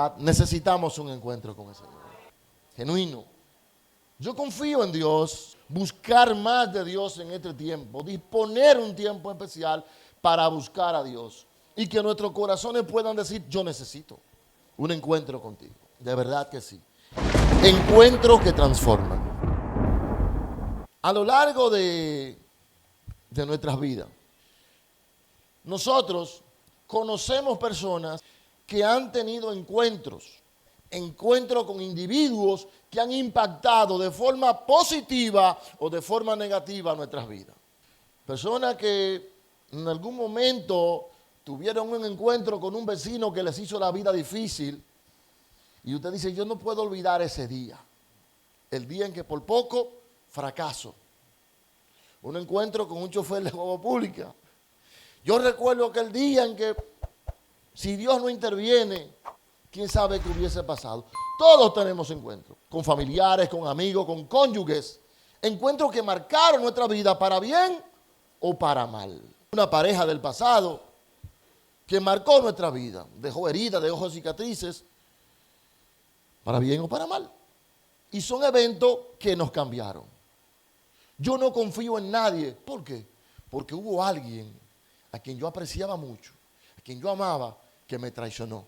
verdad necesitamos un encuentro con el Señor. Genuino. Yo confío en Dios, buscar más de Dios en este tiempo, disponer un tiempo especial para buscar a Dios y que nuestros corazones puedan decir, yo necesito un encuentro contigo. De verdad que sí. Encuentros que transforman. A lo largo de nuestras vidas, nosotros conocemos personas que han tenido encuentros con individuos que han impactado de forma positiva o de forma negativa nuestras vidas. Personas que en algún momento tuvieron un encuentro con un vecino que les hizo la vida difícil y usted dice, yo no puedo olvidar ese día, el día en que por poco fracaso. Un encuentro con un chofer de guagua pública. Yo recuerdo aquel día en que si Dios no interviene, quién sabe qué hubiese pasado. Todos tenemos encuentros, con familiares, con amigos, con cónyuges. Encuentros que marcaron nuestra vida para bien o para mal. Una pareja del pasado que marcó nuestra vida, dejó heridas, dejó cicatrices, para bien o para mal. Y son eventos que nos cambiaron. Yo no confío en nadie. ¿Por qué? Porque hubo alguien a quien yo apreciaba mucho, a quien yo amaba, que me traicionó.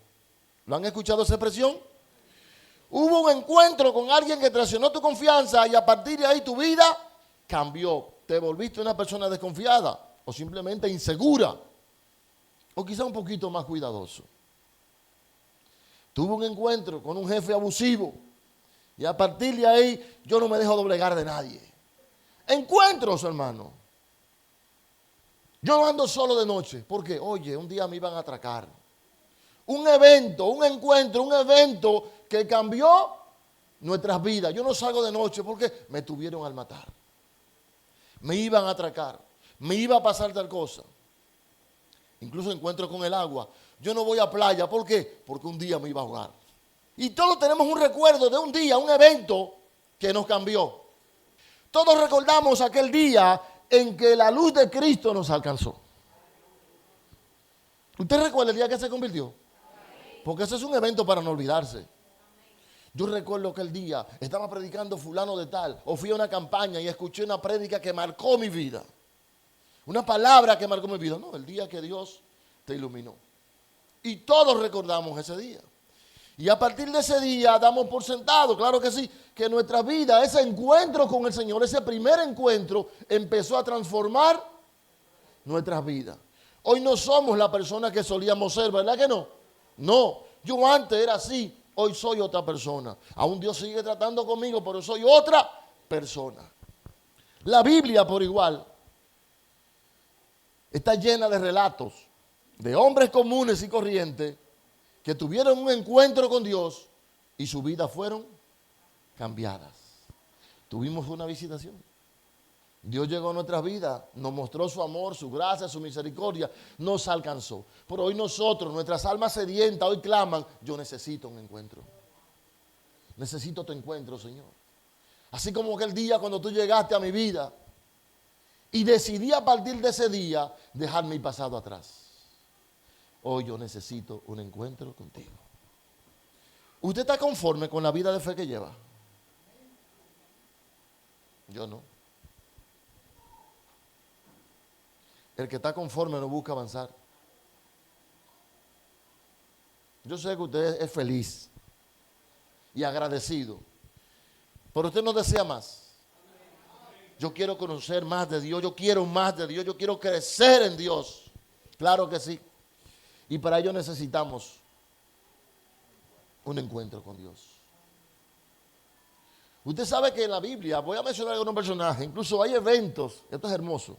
¿Lo han escuchado esa expresión? Hubo un encuentro con alguien que traicionó tu confianza y a partir de ahí tu vida cambió. Te volviste una persona desconfiada o simplemente insegura o quizá un poquito más cuidadoso. Tuve un encuentro con un jefe abusivo y a partir de ahí yo no me dejo doblegar de nadie. Encuentros, hermano. Yo no ando solo de noche porque, oye, un día me iban a atracar. Un evento, un encuentro, un evento que cambió nuestras vidas. Yo no salgo de noche porque me tuvieron al matar. Me iban a atracar. Me iba a pasar tal cosa. Incluso encuentro con el agua. Yo no voy a playa. ¿Por qué? Porque un día me iba a ahogar. Y todos tenemos un recuerdo de un día, un evento que nos cambió. Todos recordamos aquel día en que la luz de Cristo nos alcanzó. ¿Usted recuerda el día que se convirtió? Porque ese es un evento para no olvidarse. Yo recuerdo que el día estaba predicando fulano de tal, o fui a una campaña y escuché una prédica que marcó mi vida. Una palabra que marcó mi vida. No, el día que Dios te iluminó. Y todos recordamos ese día. Y a partir de ese día damos por sentado, claro que sí, que nuestra vida, ese encuentro con el Señor, ese primer encuentro, empezó a transformar nuestras vidas. Hoy no somos la persona que solíamos ser, ¿verdad que no? No, yo antes era así, hoy soy otra persona. Aún Dios sigue tratando conmigo, pero soy otra persona. La Biblia, por igual, está llena de relatos de hombres comunes y corrientes que tuvieron un encuentro con Dios y sus vidas fueron cambiadas. Tuvimos una visitación. Dios llegó a nuestras vidas, nos mostró su amor, su gracia, su misericordia, nos alcanzó. Pero hoy nosotros, nuestras almas sedientas, hoy claman, yo necesito un encuentro. Necesito tu encuentro, Señor. Así como aquel día cuando tú llegaste a mi vida y decidí a partir de ese día dejar mi pasado atrás. Hoy yo necesito un encuentro contigo. ¿Usted está conforme con la vida de fe que lleva? Yo no. El que está conforme no busca avanzar. Yo sé que usted es feliz y agradecido, pero usted no desea más. Yo quiero conocer más de Dios, yo quiero más de Dios, yo quiero crecer en Dios. Claro que sí. Y para ello necesitamos un encuentro con Dios. Usted sabe que en la Biblia, voy a mencionar algunos personajes, incluso hay eventos, esto es hermoso.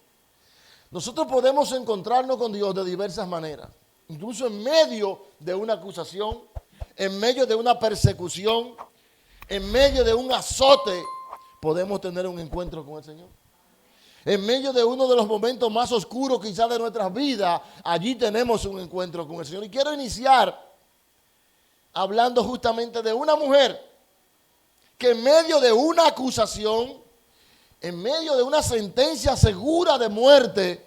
Nosotros podemos encontrarnos con Dios de diversas maneras, incluso en medio de una acusación, en medio de una persecución, en medio de un azote, podemos tener un encuentro con el Señor. En medio de uno de los momentos más oscuros quizás de nuestras vidas, allí tenemos un encuentro con el Señor. Y quiero iniciar hablando justamente de una mujer que en medio de una acusación, en medio de una sentencia segura de muerte,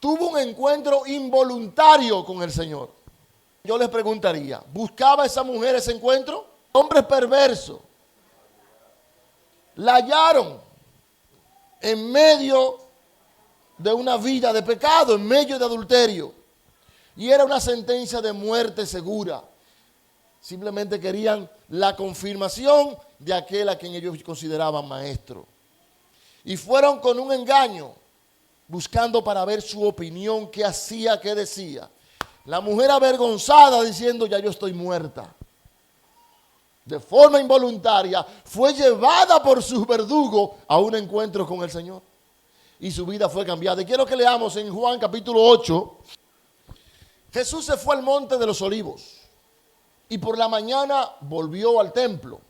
tuvo un encuentro involuntario con el Señor. Yo les preguntaría, ¿buscaba esa mujer ese encuentro? Hombre perverso. La hallaron en medio de una vida de pecado, en medio de adulterio. Y era una sentencia de muerte segura. Simplemente querían la confirmación de aquel a quien ellos consideraban maestro. Y fueron con un engaño, buscando para ver su opinión, qué hacía, qué decía. La mujer avergonzada diciendo, ya yo estoy muerta. De forma involuntaria, fue llevada por su verdugo a un encuentro con el Señor. Y su vida fue cambiada. Y quiero que leamos en Juan capítulo 8. Jesús se fue al monte de los olivos. Y por la mañana volvió al templo.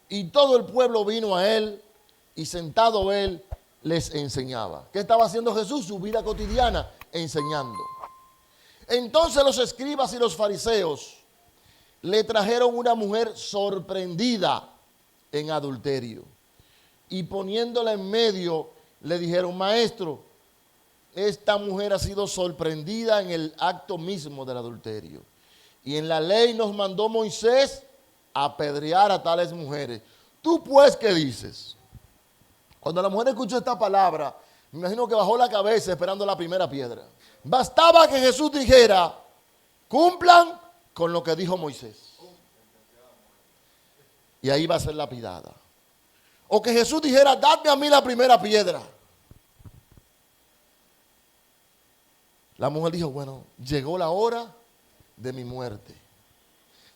Y todo el pueblo vino a él. Y sentado él les enseñaba. ¿Qué estaba haciendo Jesús? Su vida cotidiana, enseñando. Entonces los escribas y los fariseos le trajeron una mujer sorprendida en adulterio. Y poniéndola en medio, le dijeron, maestro, esta mujer ha sido sorprendida en el acto mismo del adulterio. Y en la ley nos mandó Moisés apedrear a tales mujeres. ¿Tú pues qué dices? Cuando la mujer escuchó esta palabra, me imagino que bajó la cabeza esperando la primera piedra. Bastaba que Jesús dijera, cumplan con lo que dijo Moisés. Y ahí va a ser lapidada. O que Jesús dijera, dadme a mí la primera piedra. La mujer dijo, bueno, llegó la hora de mi muerte.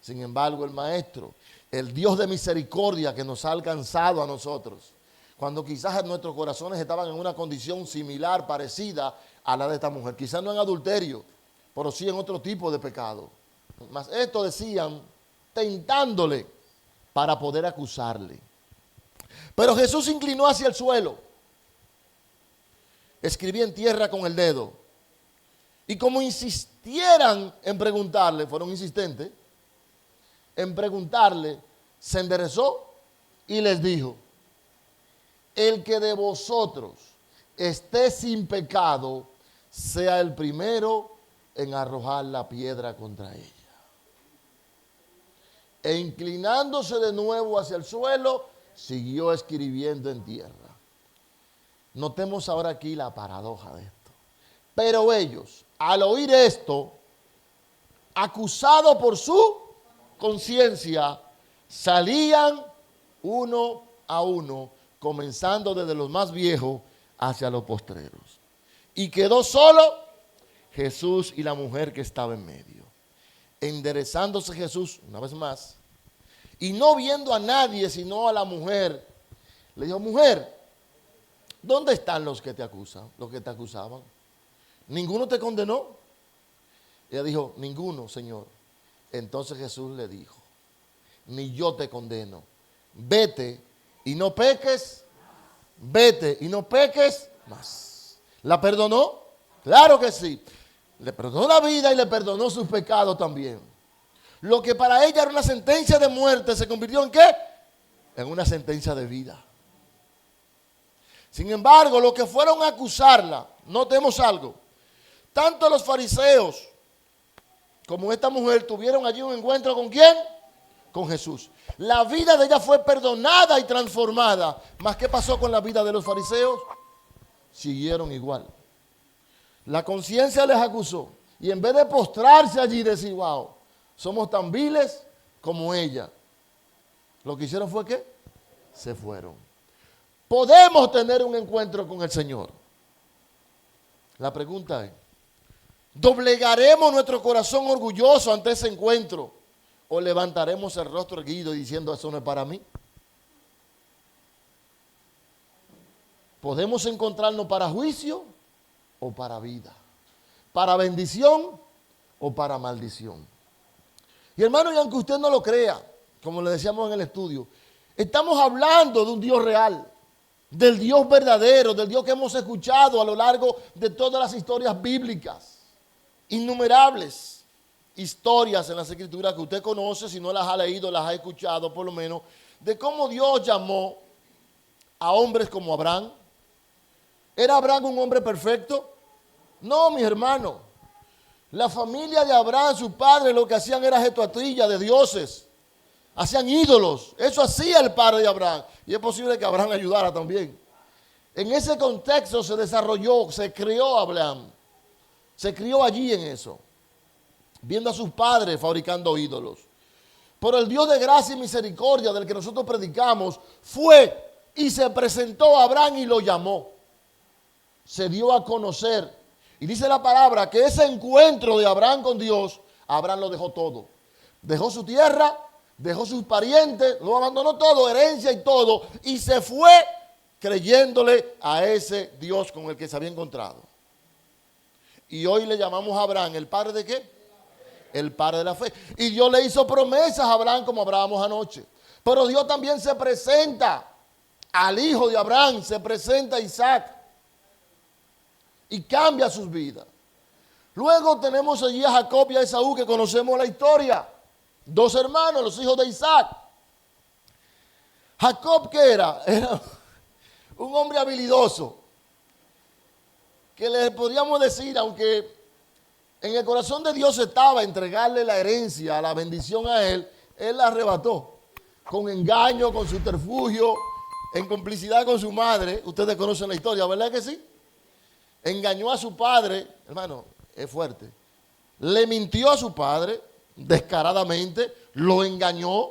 Sin embargo, el Maestro, el Dios de misericordia que nos ha alcanzado a nosotros, cuando quizás nuestros corazones estaban en una condición similar, parecida a la de esta mujer, quizás no en adulterio, pero sí en otro tipo de pecado. Mas esto decían, tentándole para poder acusarle. Pero Jesús se inclinó hacia el suelo, escribía en tierra con el dedo, y como insistieran en preguntarle, fueron insistentes, en preguntarle, se enderezó y les dijo, el que de vosotros esté sin pecado, sea el primero en arrojar la piedra contra ella. E inclinándose de nuevo hacia el suelo, siguió escribiendo en tierra. Notemos ahora aquí la paradoja de esto. Pero ellos, al oír esto, acusados por su conciencia, salían uno a uno, comenzando desde los más viejos hacia los postreros. Y quedó solo Jesús y la mujer que estaba en medio. Enderezándose Jesús, una vez más, y no viendo a nadie sino a la mujer, le dijo, mujer, ¿dónde están los que te acusan, los que te acusaban? ¿Ninguno te condenó? Ella dijo, ninguno, Señor. Entonces Jesús le dijo, ni yo te condeno. Vete y no peques, vete y no peques más. ¿La perdonó? Claro que sí. Le perdonó la vida y le perdonó sus pecados también. Lo que para ella era una sentencia de muerte se convirtió en ¿qué? En una sentencia de vida. Sin embargo, los que fueron a acusarla, notemos algo. Tanto los fariseos como esta mujer tuvieron allí un encuentro ¿con quién? Con Jesús. La vida de ella fue perdonada y transformada. ¿Mas qué pasó con la vida de los fariseos? Siguieron igual. La conciencia les acusó. Y en vez de postrarse allí y decir, wow, somos tan viles como ella, lo que hicieron fue ¿qué? Se fueron. Podemos tener un encuentro con el Señor. La pregunta es, ¿doblegaremos nuestro corazón orgulloso ante ese encuentro? ¿O levantaremos el rostro erguido diciendo eso no es para mí? ¿Podemos encontrarnos para juicio o para vida? ¿Para bendición o para maldición? Y hermano, y aunque usted no lo crea, como le decíamos en el estudio, estamos hablando de un Dios real, del Dios verdadero, del Dios que hemos escuchado a lo largo de todas las historias bíblicas. Innumerables historias en las Escrituras que usted conoce, si no las ha leído, las ha escuchado por lo menos, de cómo Dios llamó a hombres como Abraham. ¿Era Abraham un hombre perfecto? No, mis hermanos. La familia de Abraham, su padre, lo que hacían era estatuillas de dioses. Hacían ídolos. Eso hacía el padre de Abraham. Y es posible que Abraham ayudara también. En ese contexto se desarrolló, se crió Abraham. Se crió allí en eso. Viendo a sus padres fabricando ídolos. Pero el Dios de gracia y misericordia del que nosotros predicamos fue y se presentó a Abraham y lo llamó. Se dio a conocer. Y dice la palabra que ese encuentro de Abraham con Dios, Abraham lo dejó todo. Dejó su tierra, dejó sus parientes, lo abandonó todo, herencia y todo, y se fue creyéndole a ese Dios con el que se había encontrado. Y hoy le llamamos a Abraham, ¿el padre de qué? El padre de la fe. Y Dios le hizo promesas a Abraham como hablábamos anoche. Pero Dios también se presenta al hijo de Abraham, se presenta a Isaac. Y cambia sus vidas. Luego tenemos allí a Jacob y a Esaú, que conocemos la historia. Dos hermanos, los hijos de Isaac. Jacob, ¿qué era? Era un hombre habilidoso. Que le podríamos decir, aunque en el corazón de Dios estaba entregarle la herencia, la bendición a él la arrebató. Con engaño, con subterfugio, en complicidad con su madre. Ustedes conocen la historia, ¿verdad que sí? Engañó a su padre, hermano, es fuerte. Le mintió a su padre descaradamente, lo engañó.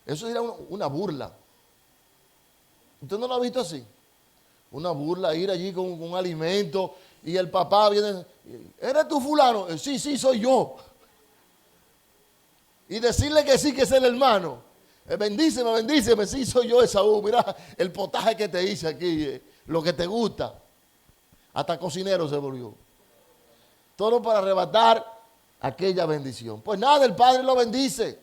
Eso era una burla. ¿Usted no lo ha visto así? Una burla, ir allí con un alimento y el papá viene, ¿eres tú fulano? Sí, soy yo. Y decirle que sí, que es el hermano. Bendíceme, sí, soy yo, Esaú. Mira el potaje que te hice aquí, lo que te gusta. Hasta cocinero se volvió. Todo para arrebatar aquella bendición. Pues nada, el padre lo bendice.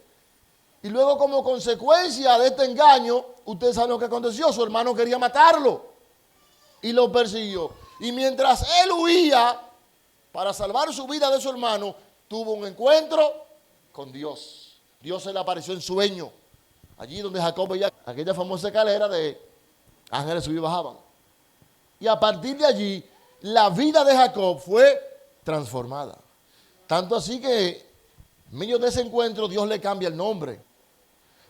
Y luego, como consecuencia de este engaño, ustedes saben lo que aconteció. Su hermano quería matarlo. Y lo persiguió. Y mientras él huía, para salvar su vida de su hermano, tuvo un encuentro con Dios. Dios se le apareció en sueño. Allí donde Jacob veía aquella famosa escalera de ángeles subían y bajaban. Y a partir de allí, la vida de Jacob fue transformada. Tanto así que en medio de ese encuentro Dios le cambia el nombre.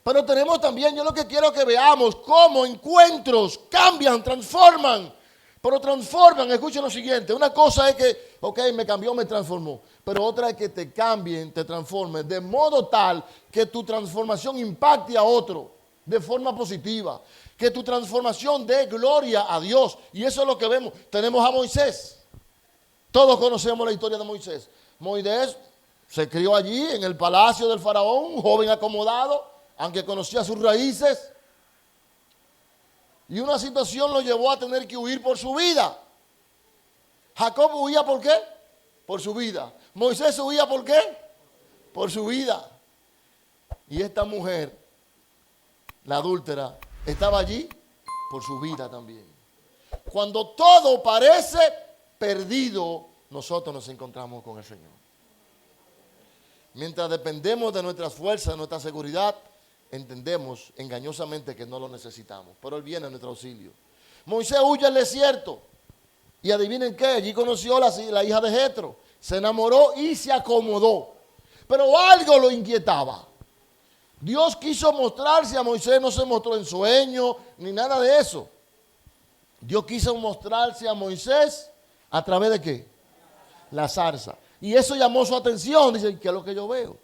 Pero tenemos también, yo lo que quiero que veamos, cómo encuentros cambian, transforman. Pero transforman, escuchen lo siguiente, una cosa es que, ok, me cambió, me transformó. Pero otra es que te cambien, te transformen, de modo tal que tu transformación impacte a otro de forma positiva. Que tu transformación dé gloria a Dios. Y eso es lo que vemos. Tenemos a Moisés. Todos conocemos la historia de Moisés. Moisés se crió allí en el palacio del faraón, un joven acomodado, aunque conocía sus raíces. Y una situación lo llevó a tener que huir por su vida. Jacob huía ¿por qué? Por su vida. Moisés huía ¿por qué? Por su vida. Y esta mujer, la adúltera, estaba allí por su vida también. Cuando todo parece perdido, nosotros nos encontramos con el Señor. Mientras dependemos de nuestras fuerzas, de nuestra seguridad, entendemos engañosamente que no lo necesitamos. Pero Él viene a nuestro auxilio. Moisés huye al desierto. Y adivinen qué, allí conoció la hija de Jetro. Se enamoró y se acomodó. Pero algo lo inquietaba. Dios quiso mostrarse a Moisés, no se mostró en sueño ni nada de eso. Dios quiso mostrarse a Moisés a través de ¿qué? La zarza. Y eso llamó su atención. Dice, ¿qué es lo que yo veo?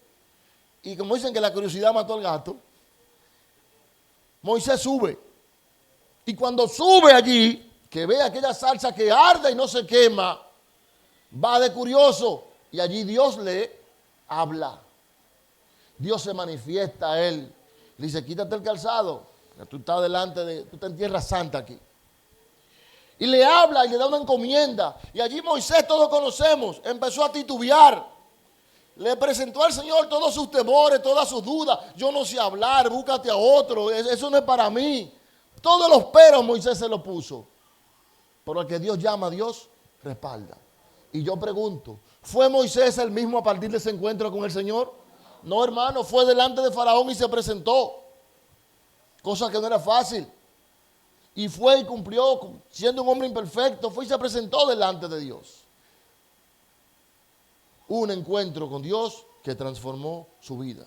Y como dicen que la curiosidad mató al gato, Moisés sube. Y cuando sube allí, que ve aquella zarza que arde y no se quema, va de curioso. Y allí Dios le habla. Dios se manifiesta a él. Le dice, quítate el calzado. Tú estás tú estás en tierra santa aquí. Y le habla y le da una encomienda. Y allí Moisés, todos conocemos, empezó a titubear. Le presentó al Señor todos sus temores, todas sus dudas. Yo no sé hablar, búscate a otro. Eso no es para mí. Todos los peros Moisés se lo puso. Pero al que Dios llama, Dios respalda. Y yo pregunto, ¿fue Moisés el mismo a partir de ese encuentro con el Señor? No, hermano, fue delante de Faraón y se presentó. Cosa que no era fácil. Y fue y cumplió, siendo un hombre imperfecto, fue y se presentó delante de Dios. un encuentro con Dios que transformó su vida.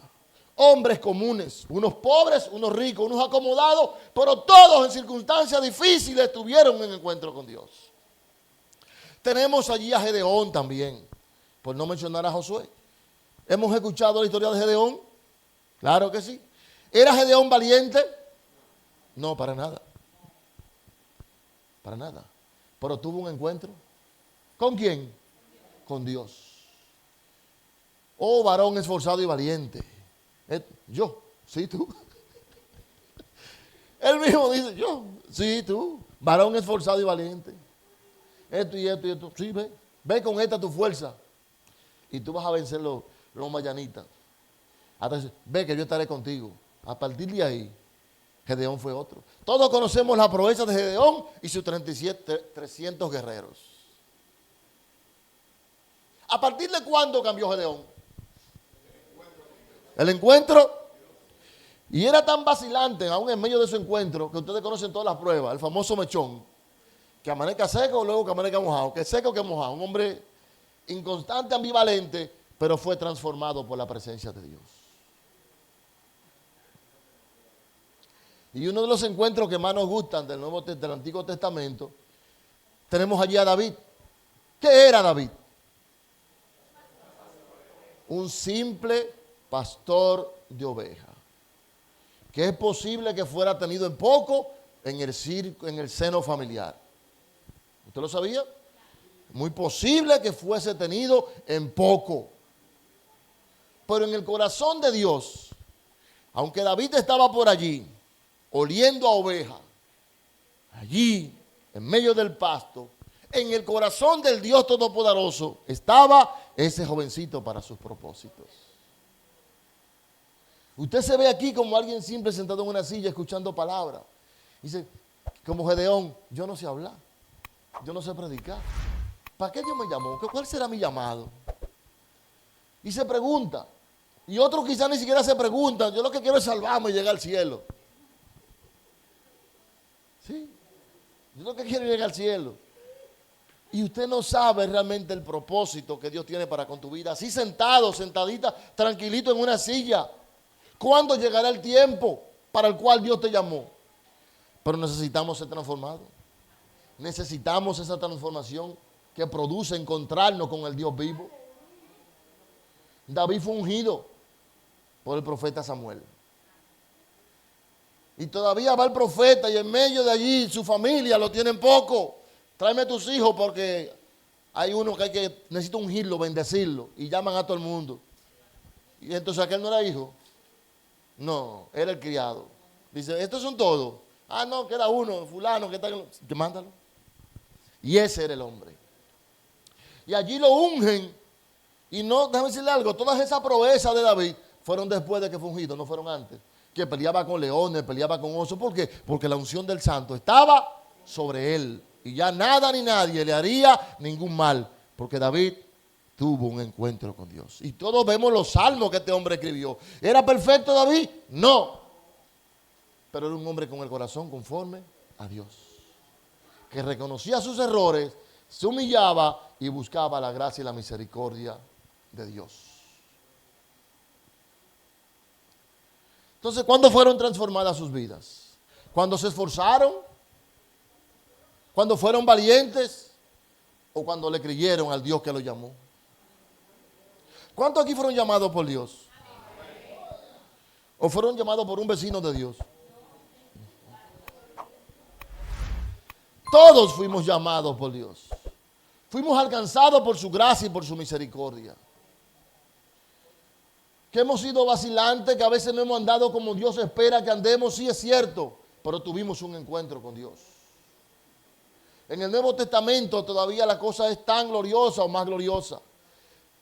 Hombres comunes, unos pobres, unos ricos, unos acomodados, pero todos en circunstancias difíciles tuvieron un encuentro con Dios. Tenemos allí a Gedeón también, por no mencionar a Josué. ¿Hemos escuchado la historia de Gedeón? Claro que sí. ¿Era Gedeón valiente? No, para nada. Para nada. Pero tuvo un encuentro. ¿Con quién? Con Dios. Oh, varón esforzado y valiente. Yo, sí, tú. Él mismo dice, yo, sí, tú. Varón esforzado y valiente. Esto y esto y esto. Sí, ve. Ve con esta tu fuerza. Y tú vas a vencer los mayanitas. Entonces, ve que yo estaré contigo. A partir de ahí, Gedeón fue otro. Todos conocemos la proeza de Gedeón y sus 300 guerreros. ¿A partir de cuándo cambió Gedeón? El encuentro. Y era tan vacilante, aún en medio de su encuentro, que ustedes conocen todas las pruebas, el famoso mechón, que amanezca seco, luego que amanezca mojado, que seco, que mojado. Un hombre inconstante, ambivalente, pero fue transformado por la presencia de Dios. Y uno de los encuentros que más nos gustan del Antiguo Testamento, tenemos allí a David. ¿Qué era David? Un simple pastor de ovejas, que es posible que fuera tenido en poco en el seno familiar. ¿Usted lo sabía? Muy posible que fuese tenido en poco. Pero en el corazón de Dios, aunque David estaba por allí, oliendo a oveja, allí, en medio del pasto, en el corazón del Dios Todopoderoso estaba ese jovencito para sus propósitos. Usted se ve aquí como alguien simple sentado en una silla escuchando palabras. Dice, como Gedeón, yo no sé hablar, yo no sé predicar. ¿Para qué Dios me llamó? ¿Cuál será mi llamado? Y se pregunta. Y otros quizás ni siquiera se preguntan. Yo lo que quiero es salvarme y llegar al cielo. ¿Sí? Yo lo que quiero es llegar al cielo. Y usted no sabe realmente el propósito que Dios tiene para con tu vida. Así sentado, sentadita, tranquilito en una silla. ¿Cuándo llegará el tiempo para el cual Dios te llamó? Pero necesitamos ser transformados. Necesitamos esa transformación que produce encontrarnos con el Dios vivo. David fue ungido por el profeta Samuel. Y todavía va el profeta y en medio de allí su familia lo tienen poco. Tráeme a tus hijos porque hay uno que necesita ungirlo, bendecirlo. Y llaman a todo el mundo. Y entonces aquel no era hijo. No, era el criado. Dice, estos son todos. Ah, no, que era uno, fulano, que está. Que mándalo. Y ese era el hombre. Y allí lo ungen. Y no, déjame decirle algo, todas esas proezas de David fueron después de que fue ungido, no fueron antes. Que peleaba con leones, peleaba con osos. ¿Por qué? Porque la unción del santo estaba sobre él. Y ya nada ni nadie le haría ningún mal. Porque David tuvo un encuentro con Dios. Y todos vemos los salmos que este hombre escribió. ¿Era perfecto David? No. Pero era un hombre con el corazón conforme a Dios. Que reconocía sus errores, se humillaba y buscaba la gracia y la misericordia de Dios. Entonces, ¿cuándo fueron transformadas sus vidas? ¿Cuando se esforzaron? ¿Cuando fueron valientes? ¿O cuando le creyeron al Dios que los llamó? ¿Cuántos aquí fueron llamados por Dios? ¿O fueron llamados por un vecino de Dios? Todos fuimos llamados por Dios. Fuimos alcanzados por su gracia y por su misericordia. Que hemos sido vacilantes, que a veces no hemos andado como Dios espera que andemos, sí es cierto, pero tuvimos un encuentro con Dios. En el Nuevo Testamento todavía la cosa es tan gloriosa o más gloriosa.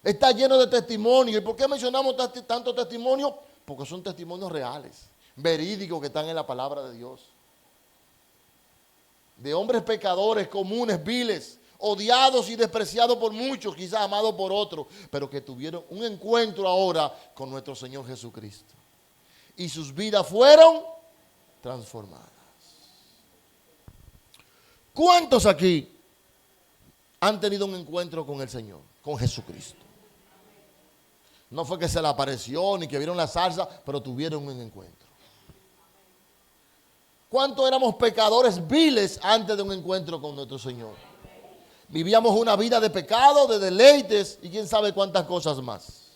Está lleno de testimonios. ¿Y por qué mencionamos tantos testimonios? Porque son testimonios reales, verídicos que están en la palabra de Dios. De hombres pecadores, comunes, viles, odiados y despreciados por muchos, quizás amados por otros, pero que tuvieron un encuentro ahora con nuestro Señor Jesucristo. Y sus vidas fueron transformadas. ¿Cuántos aquí han tenido un encuentro con el Señor, con Jesucristo? No fue que se le apareció ni que vieron la salsa, pero tuvieron un encuentro. ¿Cuánto éramos pecadores viles antes de un encuentro con nuestro Señor? Vivíamos una vida de pecado, de deleites y quién sabe cuántas cosas más.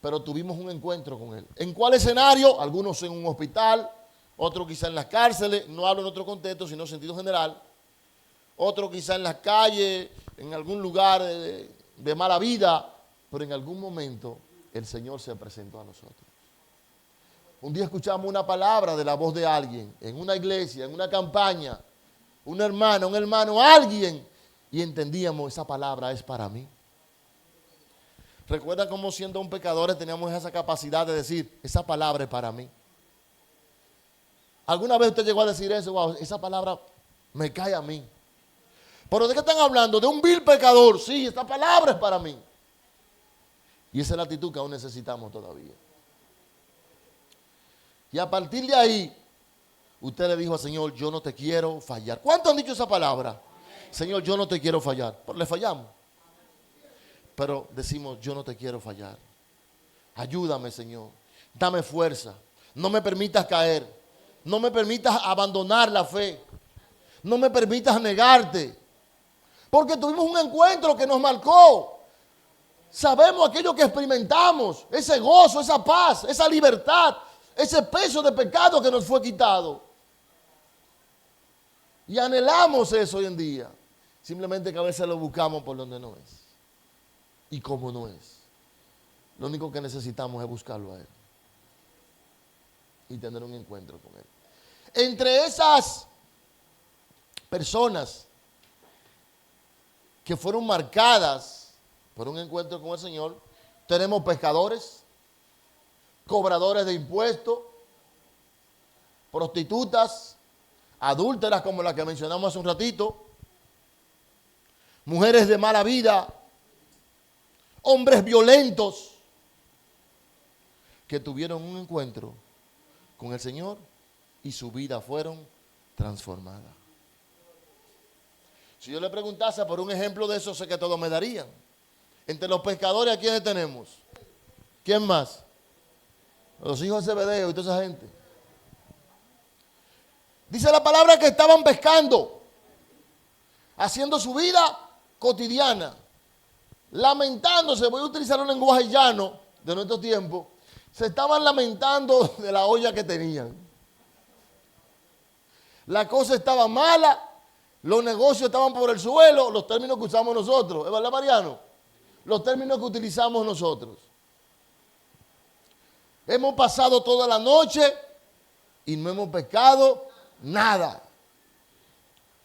Pero tuvimos un encuentro con Él. ¿En cuál escenario? Algunos en un hospital, otros quizá en las cárceles, no hablo en otro contexto, sino en sentido general. Otros quizá en las calles, en algún lugar de mala vida, pero en algún momento el Señor se presentó a nosotros. Un día escuchamos una palabra de la voz de alguien, en una iglesia, en una campaña, una hermana, un hermano, alguien, y entendíamos, esa palabra es para mí. ¿Recuerdan cómo siendo un pecador teníamos esa capacidad de decir, esa palabra es para mí? ¿Alguna vez usted llegó a decir eso? Wow, esa palabra me cae a mí. ¿Pero de qué están hablando? De un vil pecador. Sí, esta palabra es para mí. Y esa es la actitud que aún necesitamos todavía. Y a partir de ahí, usted le dijo al Señor, yo no te quiero fallar. ¿Cuántos han dicho esa palabra? Señor, yo no te quiero fallar. Pero le fallamos. Pero decimos, yo no te quiero fallar. Ayúdame, Señor. Dame fuerza. No me permitas caer. No me permitas abandonar la fe. No me permitas negarte. Porque tuvimos un encuentro que nos marcó. Sabemos aquello que experimentamos. Ese gozo, esa paz, esa libertad. Ese peso de pecado que nos fue quitado. Y anhelamos eso hoy en día. Simplemente que a veces lo buscamos por donde no es. Y como no es. Lo único que necesitamos es buscarlo a Él. Y tener un encuentro con Él. Entre esas personas que fueron marcadas por un encuentro con el Señor, tenemos pescadores, cobradores de impuestos, prostitutas, adúlteras como la que mencionamos hace un ratito, mujeres de mala vida, hombres violentos que tuvieron un encuentro con el Señor y su vida fueron transformadas. Si yo le preguntase por un ejemplo de eso, sé que todos me darían. Entre los pescadores, ¿a quiénes tenemos? ¿Quién más? Los hijos de Zebedeo y toda esa gente. Dice la palabra que estaban pescando, haciendo su vida cotidiana, lamentándose. Voy a utilizar un lenguaje llano de nuestro tiempo. Se estaban lamentando de la olla que tenían. La cosa estaba mala, los negocios estaban por el suelo, los términos que usamos nosotros. ¿Es verdad, Mariano? Los términos que utilizamos nosotros. Hemos pasado toda la noche y no hemos pescado nada.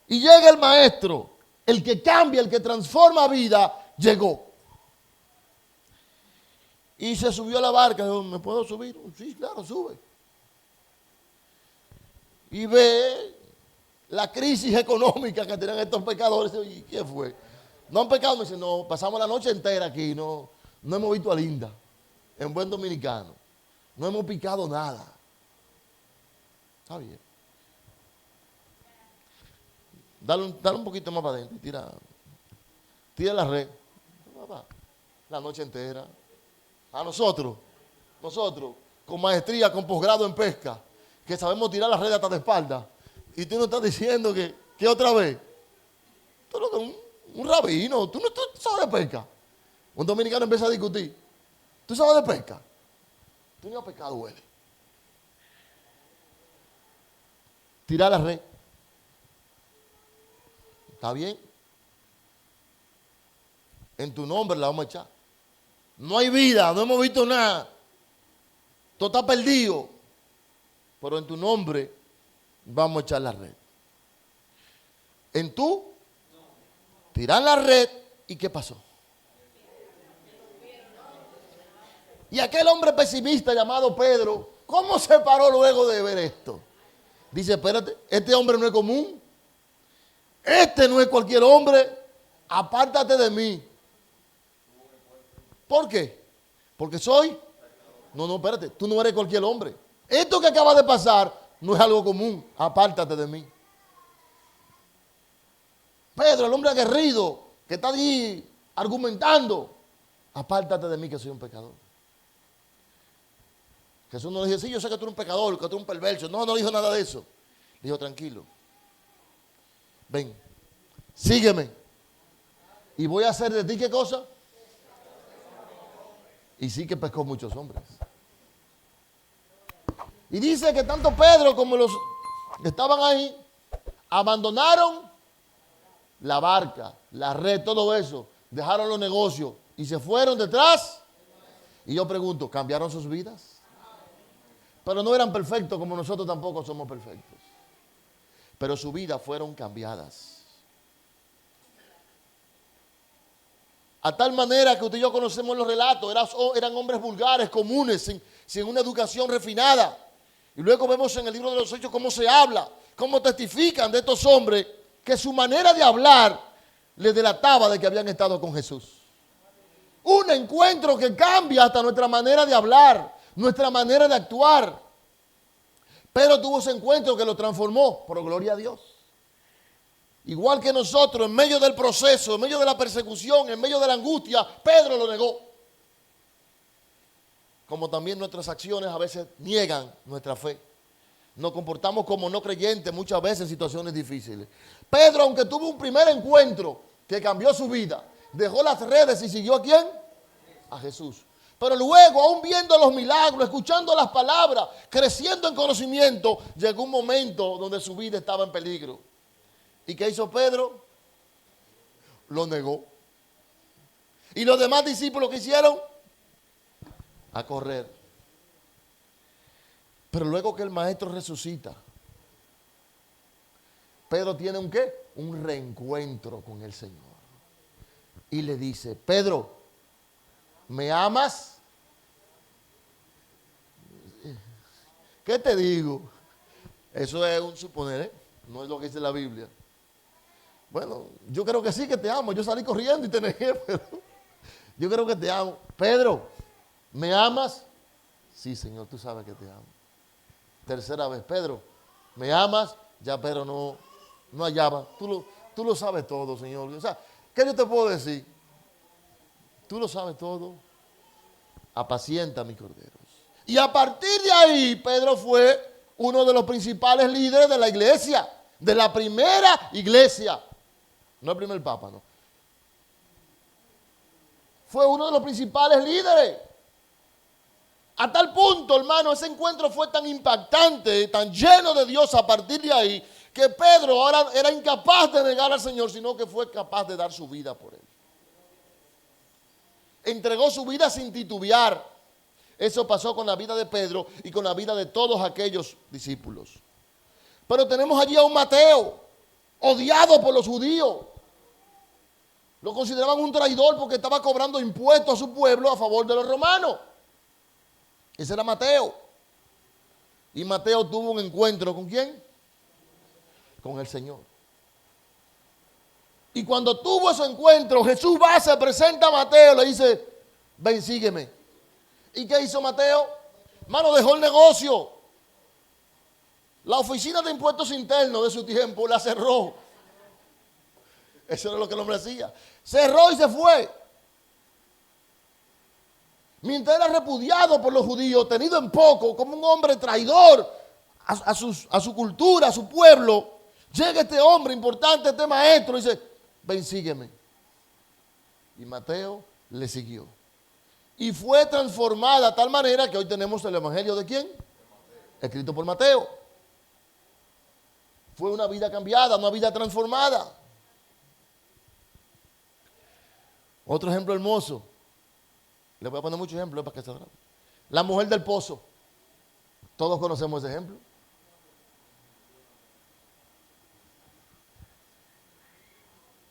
Y llega el maestro, el que cambia, el que transforma vida, llegó. Y se subió a la barca. Dijo, ¿me puedo subir? Sí, claro, sube. Y ve la crisis económica que tenían estos pecadores. ¿Y qué fue? ¿No han pecado? Me dice, no, pasamos la noche entera aquí, no hemos visto a Linda, en buen dominicano. No hemos picado nada. Está bien. Dale un poquito más para adentro. Tira la red. La noche entera. A nosotros, con maestría, con posgrado en pesca, que sabemos tirar la red hasta de espalda. Y tú no estás diciendo que otra vez. Tú no eres un rabino. Tú sabes de pesca. Un dominicano empieza a discutir. ¿Tú sabes de pesca? Tú ni a pescado huele. Tirar la red. ¿Está bien? En tu nombre la vamos a echar. No hay vida, no hemos visto nada. Todo está perdido. Pero en tu nombre vamos a echar la red. En tú, tirar la red. ¿Y qué pasó? Y aquel hombre pesimista llamado Pedro, ¿cómo se paró luego de ver esto? Dice, espérate, este hombre no es común. Este no es cualquier hombre. Apártate de mí. ¿Por qué? Porque soy. No, espérate, tú no eres cualquier hombre. Esto que acaba de pasar no es algo común. Apártate de mí. Pedro, el hombre aguerrido, que está allí argumentando, apártate de mí que soy un pecador. Jesús no le dijo, sí, yo sé que tú eres un pecador, que tú eres un perverso. No, no dijo nada de eso. Le dijo, tranquilo, ven, sígueme. Y voy a hacer de ti, ¿qué cosa? Y sí que pescó muchos hombres. Y dice que tanto Pedro como los que estaban ahí abandonaron la barca, la red, todo eso. Dejaron los negocios y se fueron detrás. Y yo pregunto, ¿cambiaron sus vidas? Pero no eran perfectos como nosotros tampoco somos perfectos. Pero sus vidas fueron cambiadas. A tal manera que usted y yo conocemos los relatos, eran hombres vulgares, comunes, sin una educación refinada. Y luego vemos en el libro de los Hechos cómo se habla, cómo testifican de estos hombres que su manera de hablar les delataba de que habían estado con Jesús. Un encuentro que cambia hasta nuestra manera de hablar, nuestra manera de actuar. Pedro tuvo ese encuentro que lo transformó, por gloria a Dios. Igual que nosotros, en medio del proceso, en medio de la persecución, en medio de la angustia, Pedro lo negó. Como también nuestras acciones a veces niegan nuestra fe. Nos comportamos como no creyentes muchas veces en situaciones difíciles. Pedro, aunque tuvo un primer encuentro que cambió su vida, dejó las redes y siguió ¿a quién? A Jesús. Pero luego, aún viendo los milagros, escuchando las palabras, creciendo en conocimiento, llegó un momento donde su vida estaba en peligro. ¿Y qué hizo Pedro? Lo negó. ¿Y los demás discípulos qué hicieron? A correr. Pero luego que el maestro resucita, Pedro tiene un ¿qué? Un reencuentro con el Señor. Y le dice, Pedro, ¿me amas? ¿Qué te digo? Eso es un suponer, ¿eh? No es lo que dice la Biblia. Bueno, yo creo que sí que te amo. Yo salí corriendo y te negué, pero yo creo que te amo. Pedro, ¿me amas? Sí, Señor, tú sabes que te amo. Tercera vez, Pedro, ¿me amas? Ya Pedro no hallaba. Tú lo sabes todo, Señor. O sea, ¿qué yo te puedo decir? Tú lo sabes todo. Apacienta mis corderos. Y a partir de ahí, Pedro fue uno de los principales líderes de la iglesia, de la primera iglesia. No el primer papa, no. Fue uno de los principales líderes. A tal punto, hermano, ese encuentro fue tan impactante, tan lleno de Dios a partir de ahí, que Pedro ahora era incapaz de negar al Señor, sino que fue capaz de dar su vida por él. Entregó su vida sin titubear. Eso pasó con la vida de Pedro y con la vida de todos aquellos discípulos. Pero tenemos allí a un Mateo, odiado por los judíos. Lo consideraban un traidor porque estaba cobrando impuestos a su pueblo a favor de los romanos. Ese era Mateo. Y Mateo tuvo un encuentro ¿con quién? Con el Señor. Y cuando tuvo ese encuentro, Jesús va, se presenta a Mateo, le dice, ven, sígueme. ¿Y qué hizo Mateo? Hermano, dejó el negocio. La oficina de impuestos internos de su tiempo la cerró. Eso era lo que el hombre hacía. Cerró y se fue. Mientras era repudiado por los judíos, tenido en poco, como un hombre traidor a su cultura, a su pueblo, llega este hombre importante, este maestro, y dice, ven, sígueme. Y Mateo le siguió. Y fue transformada de tal manera que hoy tenemos el evangelio ¿de quién? Escrito por Mateo. Fue una vida cambiada, una vida transformada. Otro ejemplo hermoso. Le voy a poner muchos ejemplos para que se vean. La mujer del pozo. Todos conocemos ese ejemplo.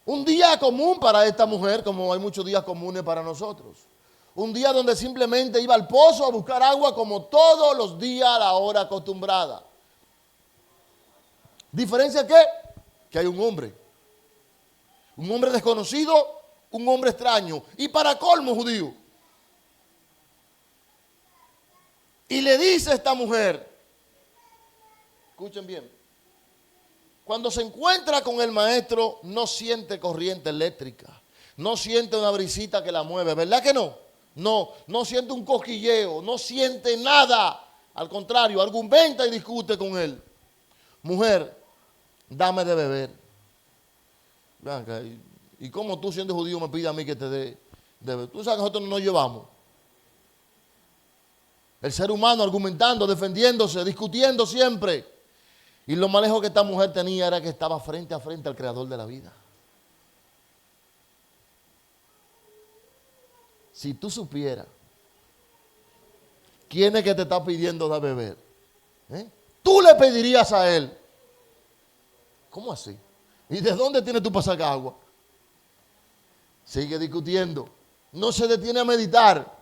Un día común para esta mujer, como hay muchos días comunes para nosotros. Un día donde simplemente iba al pozo a buscar agua como todos los días a la hora acostumbrada. ¿Diferencia qué? Que hay un hombre desconocido, un hombre extraño y para colmo judío. Y le dice a esta mujer, escuchen bien, cuando se encuentra con el maestro no siente corriente eléctrica, no siente una brisita que la mueve, ¿verdad que no? No siente un cosquilleo, no siente nada. Al contrario, argumenta y discute con él. Mujer, dame de beber. Blanca, ¿y cómo tú siendo judío me pides a mí que te dé de beber? Tú sabes que nosotros no nos llevamos. El ser humano argumentando, defendiéndose, discutiendo siempre. Y lo más lejos que esta mujer tenía era que estaba frente a frente al creador de la vida. Si tú supieras quién es que te está pidiendo de beber, tú le pedirías a él. ¿Cómo así? ¿Y de dónde tienes tú para sacar agua? Sigue discutiendo. No se detiene a meditar.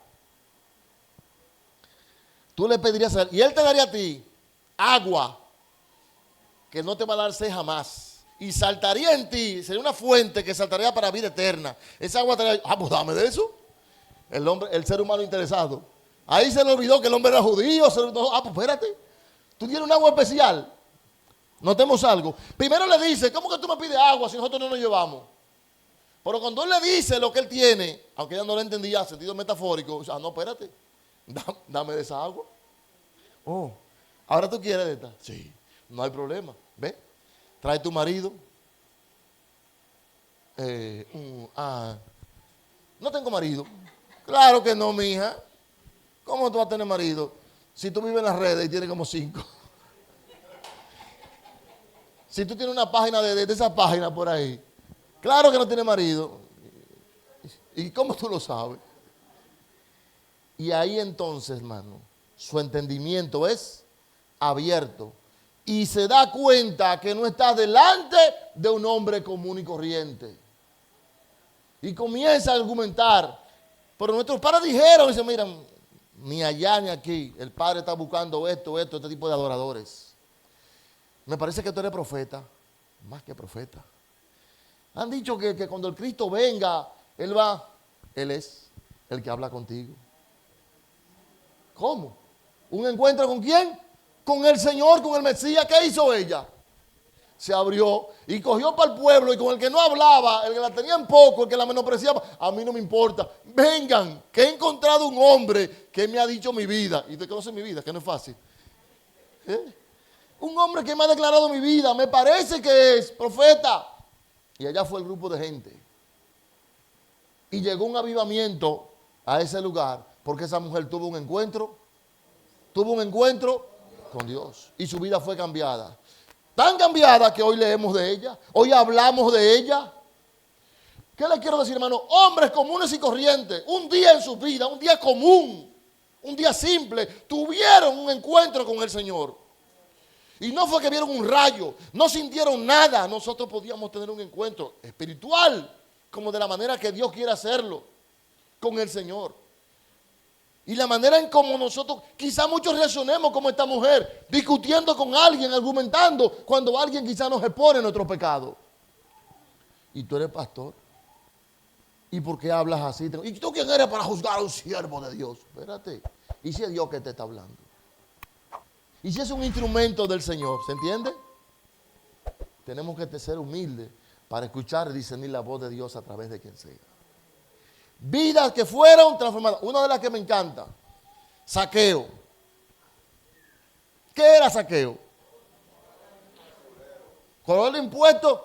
Tú le pedirías a él, y él te daría a ti agua que no te va a dar sed jamás. Y saltaría en ti, sería una fuente que saltaría para vida eterna. Esa agua te pues dame de eso. El ser humano interesado. Ahí se le olvidó que el hombre era judío. Pues espérate. Tú tienes un agua especial. Notemos algo. Primero le dice, ¿cómo que tú me pides agua si nosotros no nos llevamos? Pero cuando él le dice lo que él tiene, aunque ella no lo entendía, sentido metafórico, no, espérate. Dame de esa agua. Oh, ¿ahora tú quieres de esta? Sí, no hay problema. Ve, trae tu marido. No tengo marido. Claro que no, mija. ¿Cómo tú vas a tener marido? Si tú vives en las redes y tienes como 5. Si tú tienes una página de esa página por ahí. Claro que no tiene marido. ¿Y cómo tú lo sabes? Y ahí entonces, hermano, su entendimiento es abierto. Y se da cuenta que no está delante de un hombre común y corriente. Y comienza a argumentar. Pero nuestros padres dijeron, dicen, miren, ni allá ni aquí, el Padre está buscando este tipo de adoradores. Me parece que tú eres profeta, más que profeta. Han dicho que cuando el Cristo venga, Él es el que habla contigo. ¿Cómo? ¿Un encuentro con quién? Con el Señor, con el Mesías. ¿Qué hizo ella? Se abrió y cogió para el pueblo, y con el que no hablaba, el que la tenía en poco, el que la menospreciaba, a mí no me importa. Vengan, que he encontrado un hombre que me ha dicho mi vida. Y te conoce mi vida, que no es fácil. Un hombre que me ha declarado mi vida, me parece que es profeta. Y allá fue el grupo de gente. Y llegó un avivamiento a ese lugar, porque esa mujer tuvo un encuentro con Dios. Y su vida fue cambiada. Tan cambiada que hoy leemos de ella, hoy hablamos de ella. ¿Qué le quiero decir, hermano? Hombres comunes y corrientes, un día en su vida, un día común, un día simple, tuvieron un encuentro con el Señor. Y no fue que vieron un rayo, no sintieron nada. Nosotros podíamos tener un encuentro espiritual, como de la manera que Dios quiere hacerlo, con el Señor. Y la manera en cómo nosotros, quizá muchos reaccionemos como esta mujer, discutiendo con alguien, argumentando, cuando alguien quizá nos expone nuestro pecado. Y tú eres pastor. ¿Y por qué hablas así? ¿Y tú quién eres para juzgar a un siervo de Dios? Espérate. ¿Y si es Dios que te está hablando? ¿Y si es un instrumento del Señor? ¿Se entiende? Tenemos que ser humildes para escuchar y discernir la voz de Dios a través de quien sea. Vidas que fueron transformadas. Una de las que me encanta, Zaqueo. ¿Qué era Zaqueo? Cobrador de impuestos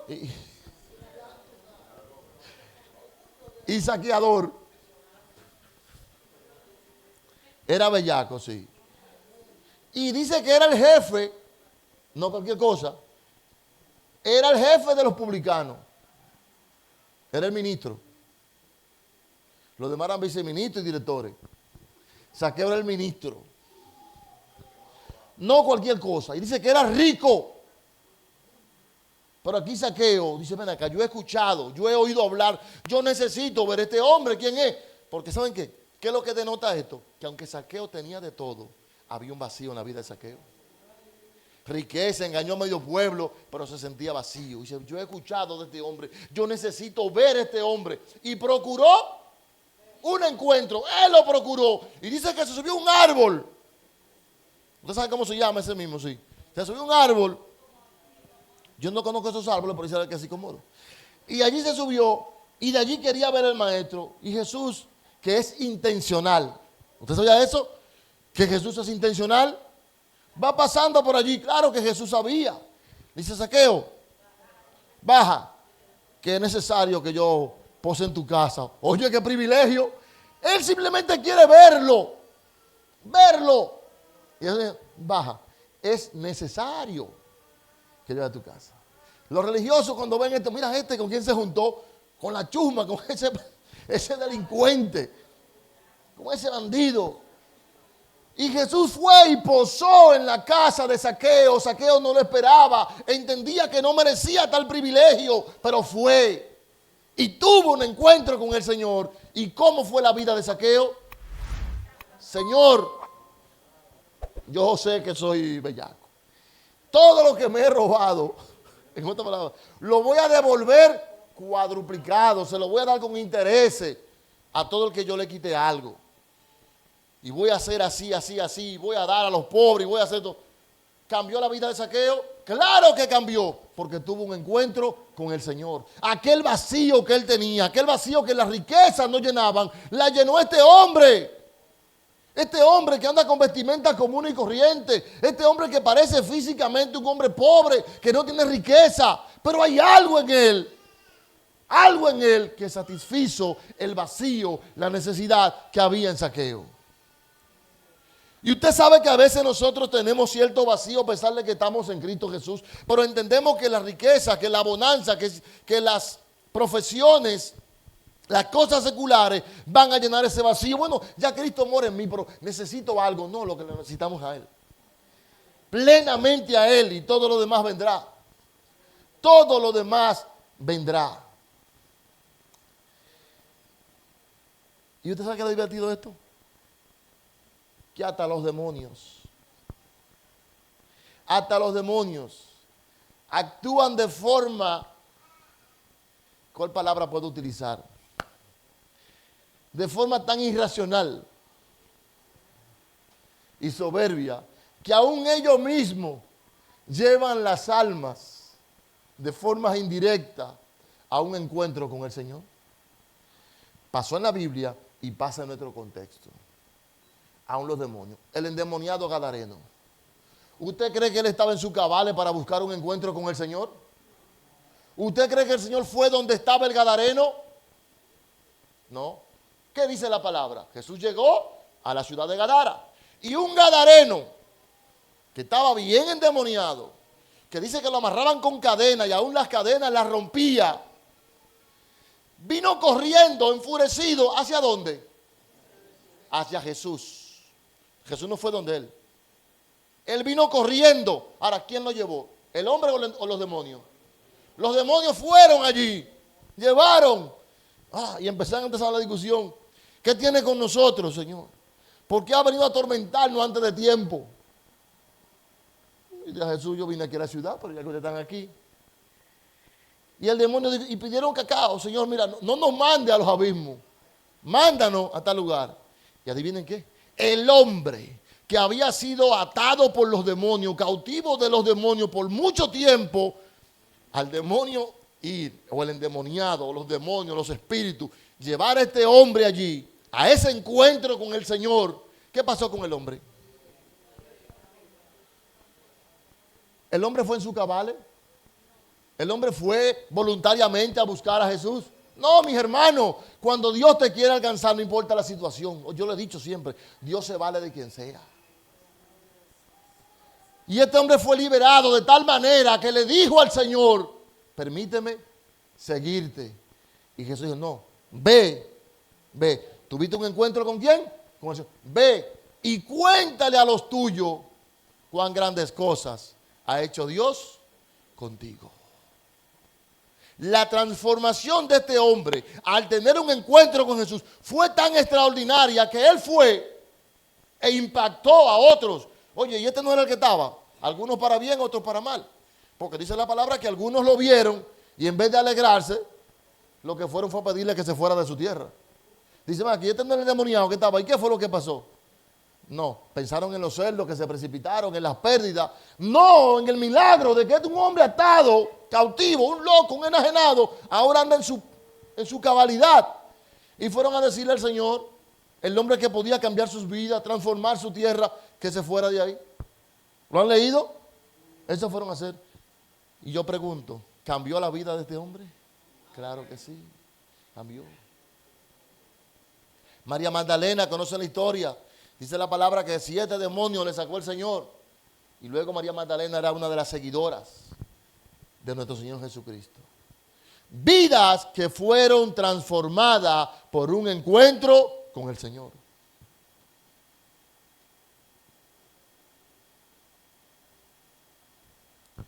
y saqueador. Era bellaco, sí. Y dice que era el jefe, no cualquier cosa, era el jefe de los publicanos. Era el ministro. Los demás eran viceministros y directores. Zaqueo era el ministro. No cualquier cosa. Y dice que era rico. Pero aquí Zaqueo dice, ven acá, yo he escuchado, yo he oído hablar, yo necesito ver a este hombre, ¿quién es? Porque ¿saben qué? ¿Qué es lo que denota esto? Que aunque Zaqueo tenía de todo, había un vacío en la vida de Zaqueo. Riqueza, engañó a medio pueblo, pero se sentía vacío. Dice, yo he escuchado de este hombre, yo necesito ver a este hombre. Y procuró un encuentro, él lo procuró. Y dice que se subió a un árbol. ¿Ustedes saben cómo se llama ese mismo? Sí. Se subió a un árbol. Yo no conozco esos árboles, pero dice que así como. Y allí se subió Y de allí quería ver al maestro. Y Jesús, que es intencional. ¿Usted sabía eso? Que Jesús es intencional. Va pasando por allí. Claro que Jesús sabía. Dice: Zaqueo, baja, que es necesario que yo pose en tu casa. Oye, qué privilegio. Él simplemente quiere verlo. Verlo. Y él dice: baja. Es necesario que lleve a tu casa. Los religiosos, cuando ven esto, mira con quién se juntó, con la chusma, con ese delincuente, con ese bandido. Y Jesús fue y posó en la casa de Zaqueo. Zaqueo no lo esperaba, entendía que no merecía tal privilegio, pero fue y tuvo un encuentro con el Señor. ¿Y cómo fue la vida de Zaqueo? Señor, yo sé que soy bellaco. Todo lo que me he robado, en otras palabras, lo voy a devolver cuadruplicado, se lo voy a dar con intereses a todo el que yo le quite algo. Y voy a hacer así, así, así, voy a dar a los pobres, y voy a hacer todo. ¿Cambió la vida de Zaqueo? Claro que cambió, porque tuvo un encuentro con el Señor. Aquel vacío que él tenía, aquel vacío que las riquezas no llenaban, la llenó este hombre. Este hombre que anda con vestimenta común y corriente. Este hombre que parece físicamente un hombre pobre, que no tiene riqueza. Pero hay algo en él. Algo en él que satisfizo el vacío, la necesidad que había en Zaqueo. Y usted sabe que a veces nosotros tenemos cierto vacío a pesar de que estamos en Cristo Jesús. Pero entendemos que la riqueza, que la bonanza, que las profesiones, las cosas seculares van a llenar ese vacío. Bueno, ya Cristo mora en mí, pero necesito algo. No, lo que necesitamos a Él. Plenamente a Él, y todo lo demás vendrá. Todo lo demás vendrá. ¿Y usted sabe qué es divertido esto? Que hasta los demonios actúan de forma, ¿cuál palabra puedo utilizar? De forma tan irracional y soberbia, que aún ellos mismos llevan las almas de forma indirecta a un encuentro con el Señor. Pasó en la Biblia y pasa en nuestro contexto. Aún los demonios. El endemoniado gadareno. ¿Usted cree que él estaba en su cabales para buscar un encuentro con el Señor? ¿Usted cree que el Señor fue donde estaba el gadareno? No. ¿Qué dice la palabra? Jesús llegó a la ciudad de Gadara. Y un gadareno que estaba bien endemoniado, que dice que lo amarraban con cadenas y aún las cadenas las rompía, vino corriendo enfurecido. ¿Hacia dónde? Hacia Jesús. Jesús no fue donde él. Él vino corriendo. Ahora, ¿quién lo llevó? ¿El hombre o los demonios? Los demonios fueron allí. Llevaron. Y empezaron la discusión. ¿Qué tiene con nosotros, Señor? ¿Por qué ha venido a atormentarnos antes de tiempo? Y dice Jesús: yo vine aquí a la ciudad, pero ya que ustedes están aquí. Y el demonio dijo, y pidieron cacao: Señor, mira, no nos mande a los abismos. Mándanos a tal lugar. Y adivinen qué. El hombre que había sido atado por los demonios, cautivo de los demonios por mucho tiempo, al demonio ir, o el endemoniado, o los demonios, los espíritus, llevar a este hombre allí, a ese encuentro con el Señor. ¿Qué pasó con el hombre? ¿El hombre fue en su cabales? ¿El hombre fue voluntariamente a buscar a Jesús? No, mis hermanos, cuando Dios te quiere alcanzar, no importa la situación. Yo lo he dicho siempre, Dios se vale de quien sea. Y este hombre fue liberado de tal manera que le dijo al Señor: permíteme seguirte. Y Jesús dijo: no, ve. ¿Tuviste un encuentro con quién? Con el Señor. Ve y cuéntale a los tuyos cuán grandes cosas ha hecho Dios contigo. La transformación de este hombre al tener un encuentro con Jesús fue tan extraordinaria que él fue e impactó a otros. Oye, y este no era el que estaba. Algunos para bien, otros para mal. Porque dice la palabra que algunos lo vieron y en vez de alegrarse, lo que fueron fue a pedirle que se fuera de su tierra. Dice: aquí este no era el demoniado que estaba. ¿Y qué fue lo que pasó? No, pensaron en los cerdos que se precipitaron, en las pérdidas. No, en el milagro de que este un hombre atado, cautivo, un loco, un enajenado, ahora anda en su cabalidad. Y fueron a decirle al Señor, el hombre que podía cambiar sus vidas, transformar su tierra, que se fuera de ahí. ¿Lo han leído? Eso fueron a hacer. Y yo pregunto, ¿cambió la vida de este hombre? Claro que sí, cambió. María Magdalena, conoce la historia. Dice la palabra que 7 demonios le sacó el Señor. Y luego María Magdalena era una de las seguidoras de nuestro Señor Jesucristo. Vidas que fueron transformadas por un encuentro con el Señor.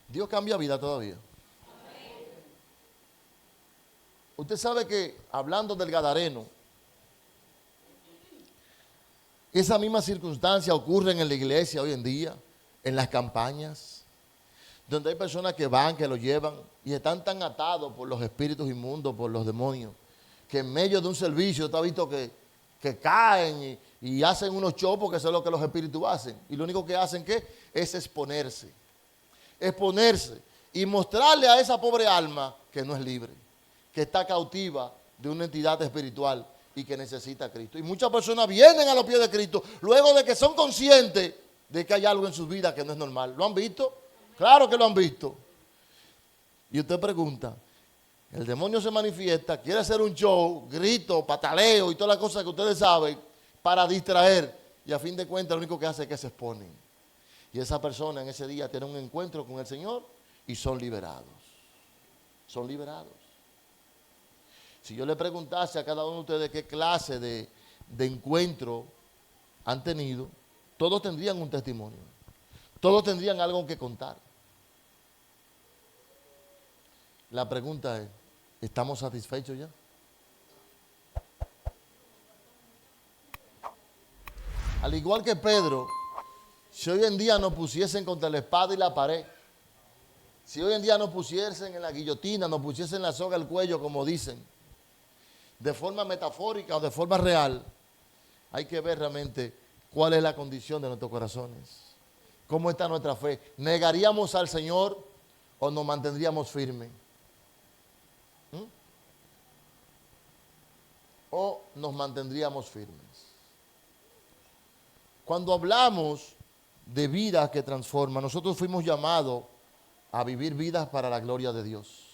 Dios cambia vida todavía. Usted sabe que, hablando del Gadareno, esa misma circunstancia ocurre en la iglesia hoy en día, en las campañas, donde hay personas que van, que lo llevan y están tan atados por los espíritus inmundos, por los demonios, que en medio de un servicio usted ha visto que caen y hacen unos chopos, que eso es lo que los espíritus hacen. Y lo único que hacen es exponerse y mostrarle a esa pobre alma que no es libre, que está cautiva de una entidad espiritual y que necesita a Cristo. Y muchas personas vienen a los pies de Cristo luego de que son conscientes de que hay algo en sus vidas que no es normal. ¿Lo han visto? Claro que lo han visto. Y usted pregunta, el demonio se manifiesta, quiere hacer un show, grito, pataleo y todas las cosas que ustedes saben para distraer. Y a fin de cuentas lo único que hace es que se exponen. Y esa persona en ese día tiene un encuentro con el Señor y son liberados. Son liberados. Si yo le preguntase a cada uno de ustedes qué clase de encuentro han tenido, todos tendrían un testimonio. Todos tendrían algo que contar. La pregunta es, ¿estamos satisfechos ya? Al igual que Pedro, si hoy en día nos pusiesen contra la espada y la pared, si hoy en día nos pusiesen en la guillotina, nos pusiesen la soga al cuello, como dicen, de forma metafórica o de forma real, hay que ver realmente cuál es la condición de nuestros corazones. ¿Cómo está nuestra fe? ¿Negaríamos al Señor o nos mantendríamos firmes? ¿O nos mantendríamos firmes? Cuando hablamos de vidas que transforman, nosotros fuimos llamados a vivir vidas para la gloria de Dios.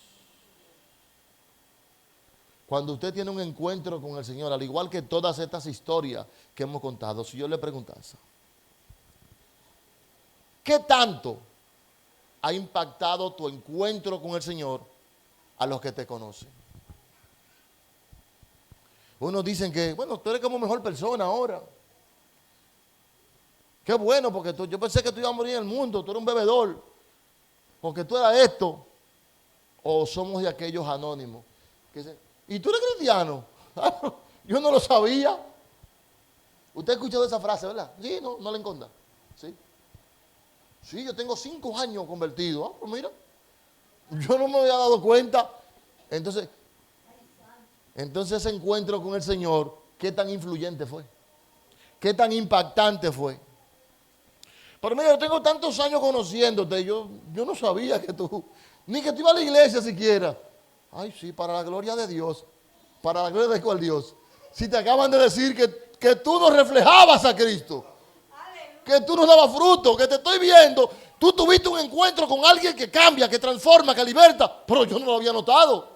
Cuando usted tiene un encuentro con el Señor, al igual que todas estas historias que hemos contado, si yo le preguntase, ¿qué tanto ha impactado tu encuentro con el Señor a los que te conocen? Unos dicen que, bueno, tú eres como mejor persona ahora. Qué bueno, porque yo pensé que tú ibas a morir en el mundo, tú eres un bebedor, porque tú eras esto. O somos de aquellos anónimos que dicen, ¿y tú eres cristiano? Yo no lo sabía. Usted ha escuchado esa frase, ¿verdad? Sí, no la encontra. Sí. Sí, yo tengo 5 años convertido. Ah, pues mira, yo no me había dado cuenta. Entonces ese encuentro con el Señor, ¿qué tan influyente fue? ¿Qué tan impactante fue? Pero mira, yo tengo tantos años conociéndote, yo no sabía que tú, ni que tú ibas a la iglesia siquiera. Ay, sí, para la gloria de Dios. ¿Para la gloria de cuál Dios? Si te acaban de decir que tú no reflejabas a Cristo, que tú no dabas fruto, que te estoy viendo, tú tuviste un encuentro con alguien que cambia, que transforma, que liberta, pero yo no lo había notado.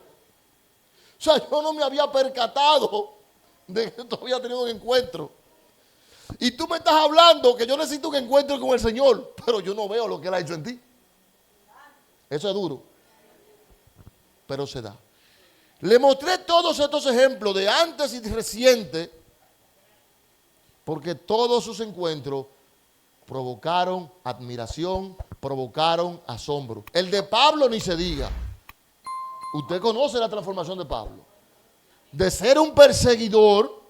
O sea, yo no me había percatado de que tú habías tenido un encuentro. Y tú me estás hablando que yo necesito un encuentro con el Señor, pero yo no veo lo que Él ha hecho en ti. Eso es duro, pero se da. Le mostré todos estos ejemplos de antes y de reciente, porque todos sus encuentros provocaron admiración, provocaron asombro. El de Pablo ni se diga. Usted conoce la transformación de Pablo. De ser un perseguidor,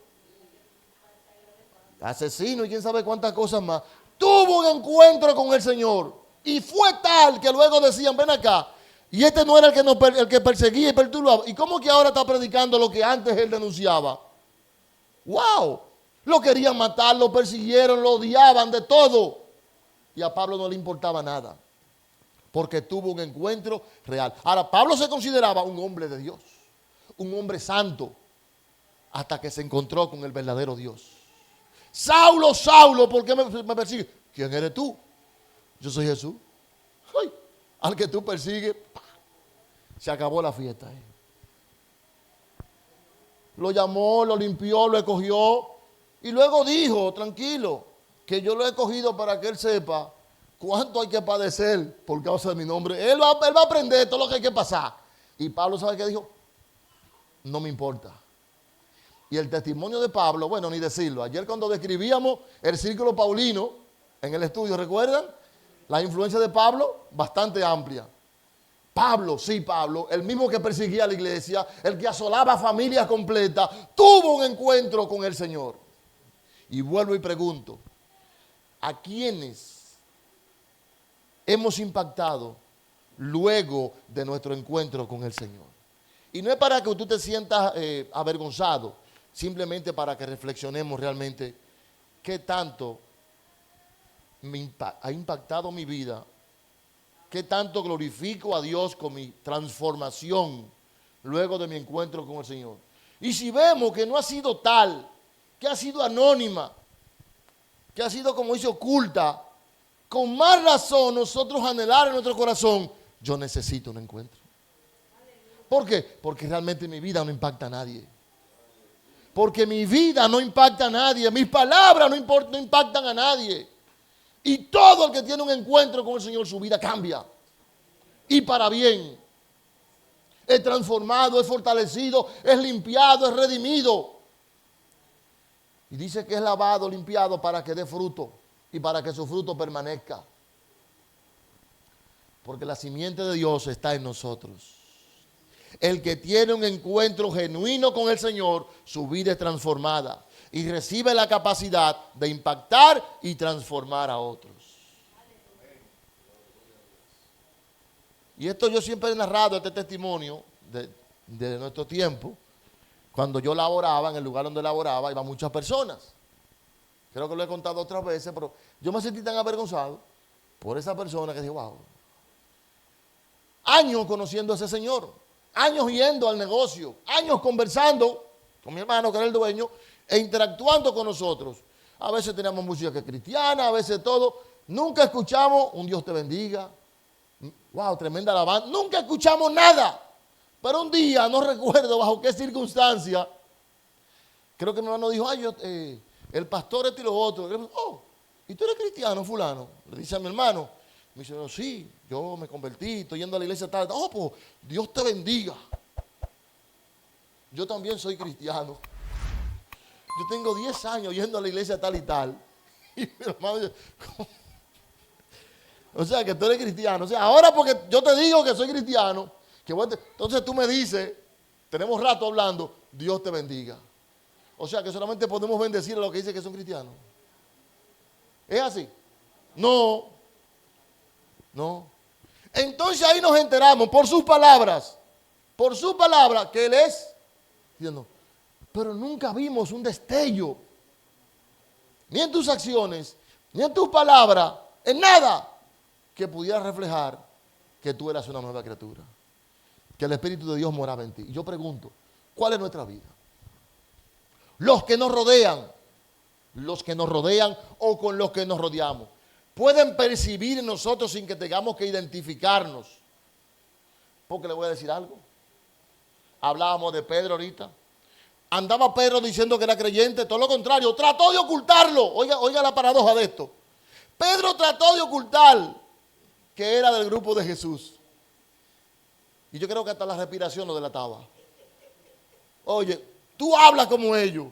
asesino y quién sabe cuántas cosas más, tuvo un encuentro con el Señor. Y fue tal que luego decían, ven acá, y este no era el que perseguía y perturbaba. ¿Y cómo que ahora está predicando lo que antes él denunciaba? ¡Wow! Lo querían matar, lo persiguieron, lo odiaban, de todo. Y a Pablo no le importaba nada, porque tuvo un encuentro real. Ahora, Pablo se consideraba un hombre de Dios, un hombre santo, hasta que se encontró con el verdadero Dios. Saulo, Saulo, ¿por qué me persigues? ¿Quién eres tú? Yo soy Jesús. Ay, al que tú persigues, ¡pah! Se acabó la fiesta. Lo llamó, lo limpió, lo escogió y luego dijo, tranquilo, que yo lo he escogido para que él sepa cuánto hay que padecer por causa de mi nombre. Él va a aprender todo lo que hay que pasar. Y Pablo, ¿sabe qué dijo? No me importa. Y el testimonio de Pablo, bueno, ni decirlo. Ayer cuando describíamos el círculo paulino en el estudio, ¿recuerdan? La influencia de Pablo, bastante amplia. Pablo, sí, Pablo, el mismo que perseguía a la iglesia, el que asolaba familias completas, tuvo un encuentro con el Señor. Y vuelvo y pregunto, ¿a quiénes hemos impactado luego de nuestro encuentro con el Señor? Y no es para que tú te sientas avergonzado, simplemente para que reflexionemos realmente qué tanto ha impactado mi vida, qué tanto glorifico a Dios con mi transformación luego de mi encuentro con el Señor. Y si vemos que no ha sido tal, que ha sido anónima, que ha sido, como dice, oculta, con más razón nosotros anhelar en nuestro corazón, yo necesito un encuentro. ¿Por qué? Porque realmente mi vida no impacta a nadie. Porque mi vida no impacta a nadie, mis palabras no impactan a nadie. Y todo el que tiene un encuentro con el Señor, su vida cambia. Y para bien. Es transformado, es fortalecido, es limpiado, es redimido. Y dice que es lavado, limpiado para que dé fruto y para que su fruto permanezca. Porque la simiente de Dios está en nosotros. El que tiene un encuentro genuino con el Señor, su vida es transformada y recibe la capacidad de impactar y transformar a otros. Y esto yo siempre he narrado, este testimonio de nuestro tiempo. Cuando yo laboraba, en el lugar donde laboraba, iban muchas personas. Creo que lo he contado otras veces, pero yo me sentí tan avergonzado por esa persona que dije, wow. Años conociendo a ese señor, años yendo al negocio, años conversando con mi hermano que era el dueño e interactuando con nosotros. A veces teníamos música que es cristiana, a veces todo. Nunca escuchamos un Dios te bendiga. Wow, tremenda alabanza. Nunca escuchamos nada. Pero un día, no recuerdo bajo qué circunstancia, creo que mi hermano dijo, ay, el pastor este y lo otro. Le digo, oh, ¿y tú eres cristiano, fulano? Le dice a mi hermano. Me dice, no, sí, yo me convertí, estoy yendo a la iglesia tal. Oh, pues Dios te bendiga. Yo también soy cristiano. Yo tengo 10 años yendo a la iglesia tal y tal. Y mi hermano dice, ¿cómo? O sea, que tú eres cristiano. O sea, ahora porque yo te digo que soy cristiano, que entonces tú me dices, tenemos rato hablando, Dios te bendiga. O sea, que solamente podemos bendecir a los que dicen que son cristianos. ¿Es así? No. No. Entonces ahí nos enteramos por sus palabras, que Él es, diciendo, pero nunca vimos un destello, ni en tus acciones, ni en tus palabras, en nada que pudiera reflejar que tú eras una nueva criatura, que el Espíritu de Dios moraba en ti. Y yo pregunto, ¿cuál es nuestra vida? Los que nos rodean o con los que nos rodeamos, pueden percibir en nosotros sin que tengamos que identificarnos. Porque le voy a decir algo. Hablábamos de Pedro ahorita. Andaba Pedro diciendo que era creyente, todo lo contrario, trató de ocultarlo. Oiga la paradoja de esto. Pedro trató de ocultar que era del grupo de Jesús. Y yo creo que hasta la respiración lo delataba. Oye, tú hablas como ellos.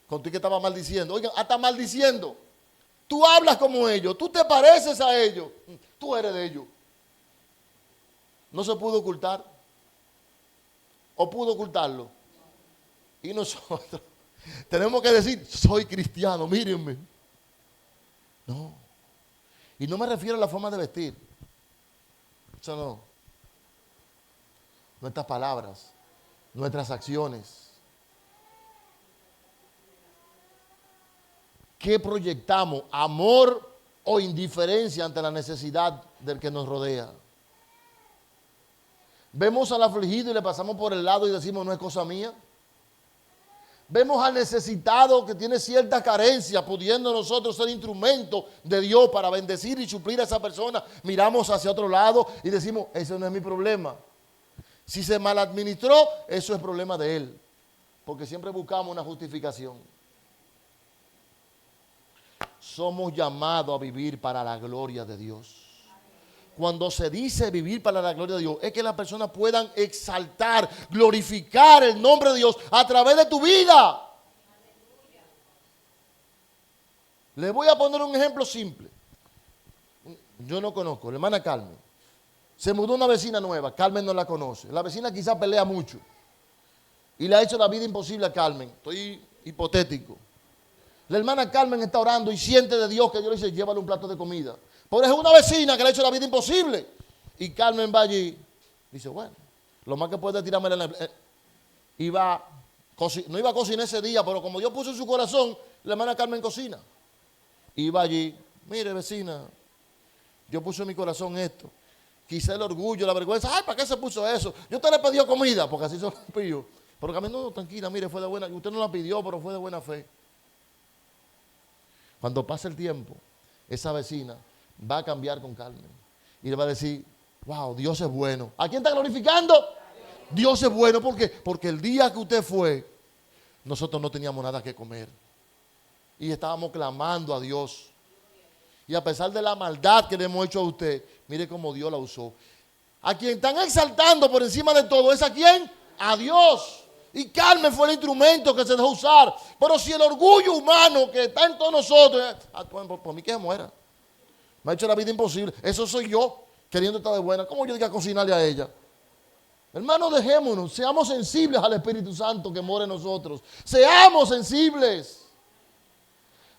Contigo que estaba maldiciendo. Oigan, hasta maldiciendo. Tú hablas como ellos, tú te pareces a ellos, tú eres de ellos. No se pudo ocultar. ¿O pudo ocultarlo? Y nosotros tenemos que decir, soy cristiano, mírenme. No. Y no me refiero a la forma de vestir. Eso no. Nuestras palabras, nuestras acciones. ¿Qué proyectamos? ¿Amor o indiferencia ante la necesidad del que nos rodea? Vemos al afligido y le pasamos por el lado y decimos, no es cosa mía. Vemos al necesitado que tiene cierta carencia, pudiendo nosotros ser instrumento de Dios para bendecir y suplir a esa persona. Miramos hacia otro lado y decimos, ese no es mi problema. Si se maladministró, eso es problema de él. Porque siempre buscamos una justificación. Somos llamados a vivir para la gloria de Dios. Cuando se dice vivir para la gloria de Dios, es que las personas puedan exaltar, glorificar el nombre de Dios a través de tu vida. Les voy a poner un ejemplo simple. Yo no conozco, la hermana Carmen. Se mudó una vecina nueva, Carmen no la conoce. La vecina quizás pelea mucho. Y le ha hecho la vida imposible a Carmen. Estoy hipotético. La hermana Carmen está orando y siente de Dios que Dios le dice, llévale un plato de comida. Pero es una vecina que le ha hecho la vida imposible. Y Carmen va allí. Dice, bueno, lo más que puede tirarme no iba a cocinar ese día, pero como Dios puso en su corazón, la hermana Carmen cocina. Y va allí, mire vecina, yo puse en mi corazón esto. Quizá el orgullo, la vergüenza, ay, ¿para qué se puso eso? Yo te le pedí comida, porque así se lo pidió. Pero Carmen, no, tranquila, mire, fue de buena, usted no la pidió, pero fue de buena fe. Cuando pase el tiempo, esa vecina va a cambiar con Carmen. Y le va a decir, wow, Dios es bueno. ¿A quién está glorificando? Dios es bueno. ¿Por qué? Porque el día que usted fue, nosotros no teníamos nada que comer. Y estábamos clamando a Dios. Y a pesar de la maldad que le hemos hecho a usted, mire cómo Dios la usó. A quien están exaltando por encima de todo, ¿es a quién? A Dios. Y Carmen fue el instrumento que se dejó usar. Pero si el orgullo humano que está en todos nosotros, por mí que se muera. Me ha hecho la vida imposible. Eso soy yo, queriendo estar de buena. ¿Cómo yo diga cocinarle a ella? Hermanos, dejémonos, seamos sensibles al Espíritu Santo que mora en nosotros. Seamos sensibles.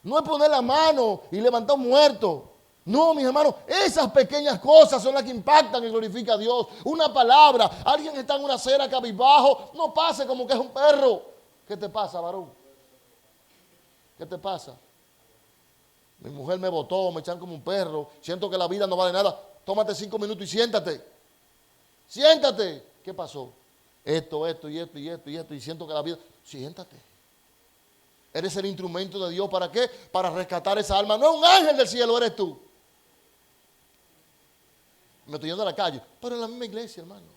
No es poner la mano y levantar un muerto. No, mis hermanos, esas pequeñas cosas son las que impactan y glorifican a Dios. Una palabra, alguien está en una acera cabizbajo, no pase como que es un perro. ¿Qué te pasa, varón? ¿Qué te pasa? Mi mujer me botó, me echan como un perro, siento que la vida no vale nada. Tómate 5 minutos y siéntate. Siéntate. ¿Qué pasó? Esto, y siento que la vida... Siéntate. Eres el instrumento de Dios, ¿para qué? Para rescatar esa alma. No es un ángel del cielo, eres tú. Me estoy yendo a la calle, pero en la misma iglesia, hermano.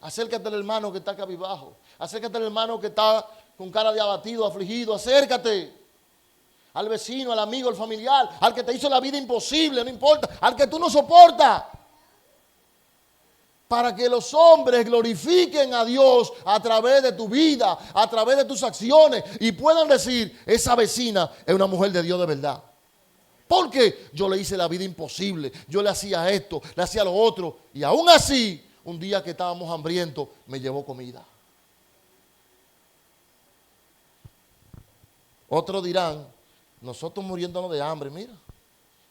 Acércate al hermano que está cabizbajo. Acércate al hermano que está con cara de abatido, afligido. Acércate. Al vecino, al amigo, al familiar, al que te hizo la vida imposible, no importa. Al que tú no soportas. Para que los hombres glorifiquen a Dios a través de tu vida, a través de tus acciones y puedan decir, esa vecina es una mujer de Dios de verdad. Porque yo le hice la vida imposible, yo le hacía esto, le hacía lo otro y aún así, un día que estábamos hambrientos, me llevó comida. Otros dirán, nosotros muriéndonos de hambre, mira,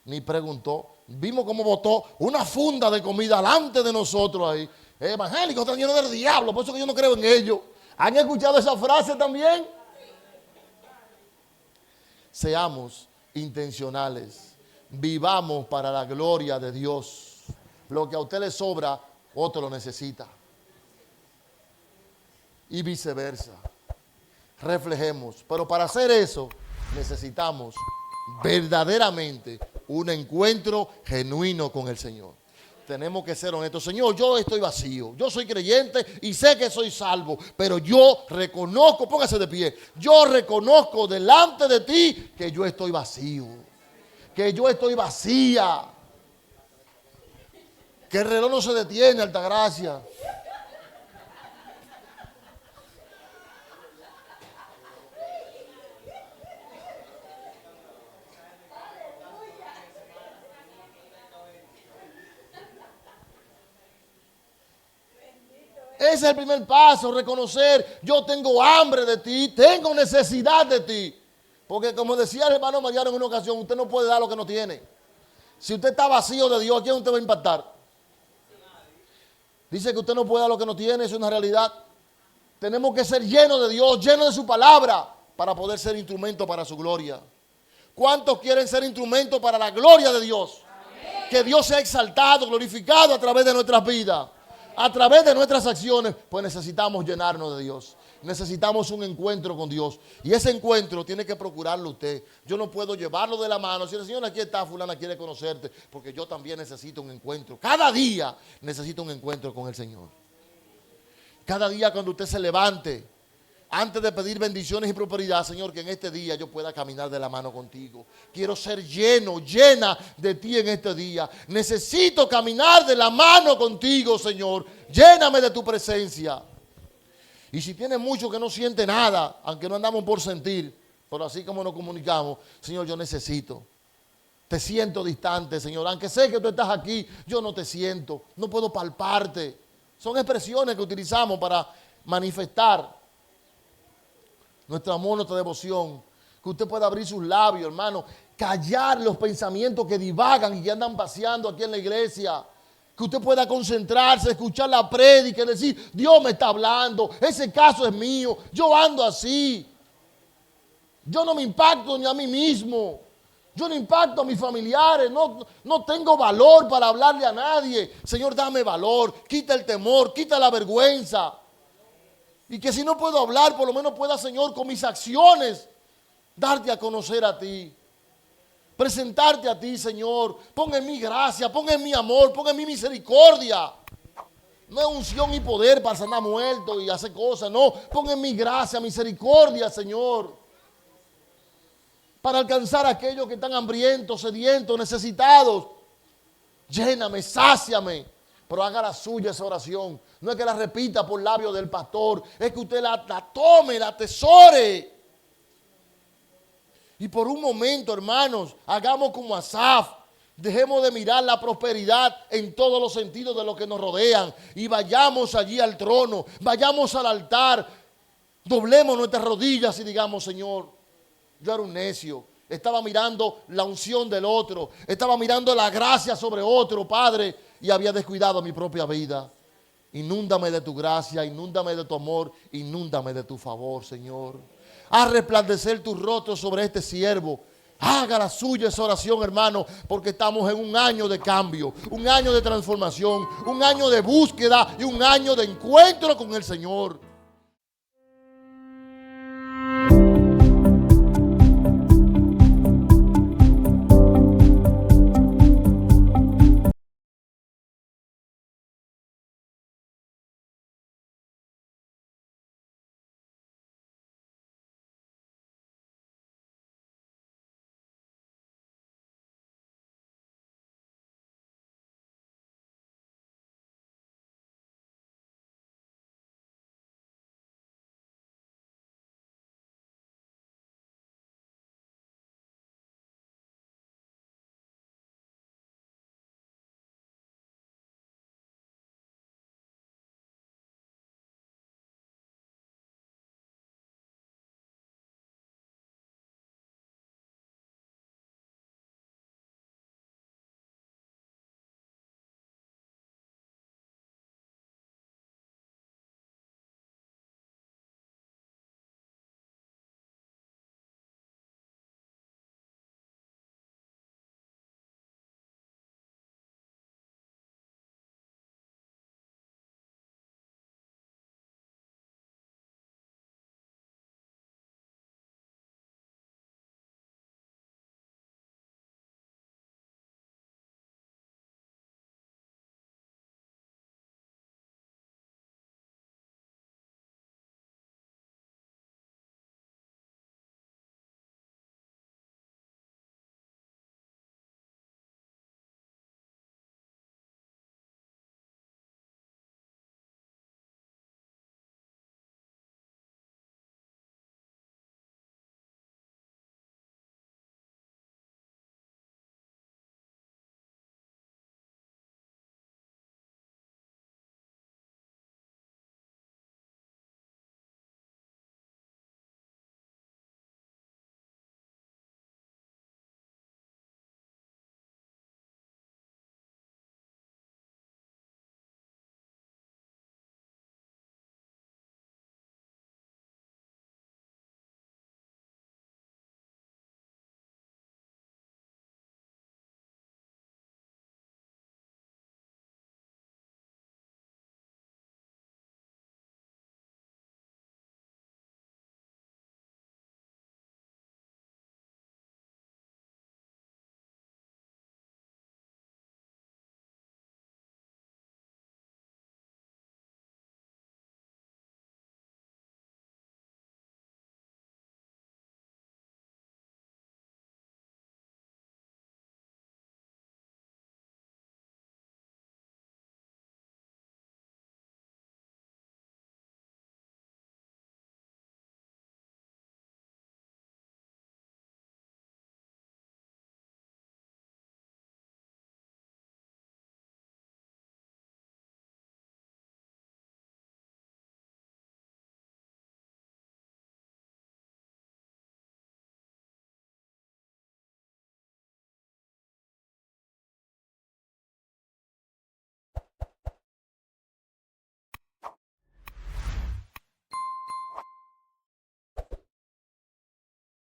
ni preguntó. Vimos cómo botó una funda de comida delante de nosotros ahí. Evangélicos están llenos del diablo, por eso que yo no creo en ellos. ¿Han escuchado esa frase también? Seamos intencionales. Vivamos para la gloria de Dios. Lo que a usted le sobra, otro lo necesita. Y viceversa. Reflejemos. Pero para hacer eso, necesitamos verdaderamente un encuentro genuino con el Señor. Tenemos que ser honestos. Señor, yo estoy vacío. Yo soy creyente y sé que soy salvo. Pero yo reconozco, póngase de pie. Yo reconozco delante de ti que yo estoy vacío. Que yo estoy vacía. Que el reloj no se detiene, Altagracia. Ese es el primer paso, reconocer, yo tengo hambre de ti, tengo necesidad de ti. Porque como decía el hermano Mariano en una ocasión, usted no puede dar lo que no tiene. Si usted está vacío de Dios, ¿a quién usted va a impactar? Dice que usted no puede dar lo que no tiene, eso es una realidad. Tenemos que ser llenos de Dios, llenos de su palabra, para poder ser instrumento para su gloria. ¿Cuántos quieren ser instrumento para la gloria de Dios? Amén. Que Dios sea exaltado, glorificado a través de nuestras vidas. a través de nuestras acciones, pues necesitamos llenarnos de Dios. Necesitamos un encuentro con Dios. Y ese encuentro tiene que procurarlo usted. Yo no puedo llevarlo de la mano. Si el Señor, aquí está, fulana quiere conocerte, porque yo también necesito un encuentro. Cada día necesito un encuentro con el Señor. Cada día cuando usted se levante, antes de pedir bendiciones y prosperidad, Señor, que en este día yo pueda caminar de la mano contigo. Quiero ser llena de ti en este día. Necesito caminar de la mano contigo, Señor. Lléname de tu presencia. Y si tiene mucho que no siente nada, aunque no andamos por sentir, pero así como nos comunicamos, Señor, yo necesito. Te siento distante, Señor. Aunque sé que tú estás aquí, yo no te siento. No puedo palparte. Son expresiones que utilizamos para manifestar nuestro amor, nuestra devoción. Que usted pueda abrir sus labios, hermano. Callar los pensamientos que divagan y que andan paseando aquí en la iglesia. Que usted pueda concentrarse, escuchar la prédica y decir, Dios me está hablando, ese caso es mío, yo ando así. Yo no me impacto ni a mí mismo. Yo no impacto a mis familiares, no tengo valor para hablarle a nadie. Señor, dame valor, quita el temor, quita la vergüenza. Y que si no puedo hablar, por lo menos pueda, Señor, con mis acciones, darte a conocer a ti. Presentarte a ti, Señor. Pon en mí gracia, pon en mí amor, pon en mí misericordia. No es unción y poder para sanar muertos y hacer cosas, no. Pon en mí gracia, misericordia, Señor. Para alcanzar a aquellos que están hambrientos, sedientos, necesitados. Lléname, sáciame. Pero haga la suya esa oración. No es que la repita por labios del pastor. Es que usted la tome, la atesore. Y por un momento, hermanos, hagamos como Asaf. Dejemos de mirar la prosperidad en todos los sentidos de lo que nos rodean. Y vayamos allí al trono. Vayamos al altar. Doblemos nuestras rodillas y digamos, Señor, yo era un necio. Estaba mirando la unción del otro. Estaba mirando la gracia sobre otro, Padre. Y había descuidado mi propia vida. Inúndame de tu gracia, inúndame de tu amor, inúndame de tu favor, Señor. Haz resplandecer tu rostro sobre este siervo. Haga la suya esa oración, hermano, porque estamos en un año de cambio, un año de transformación, un año de búsqueda y un año de encuentro con el Señor.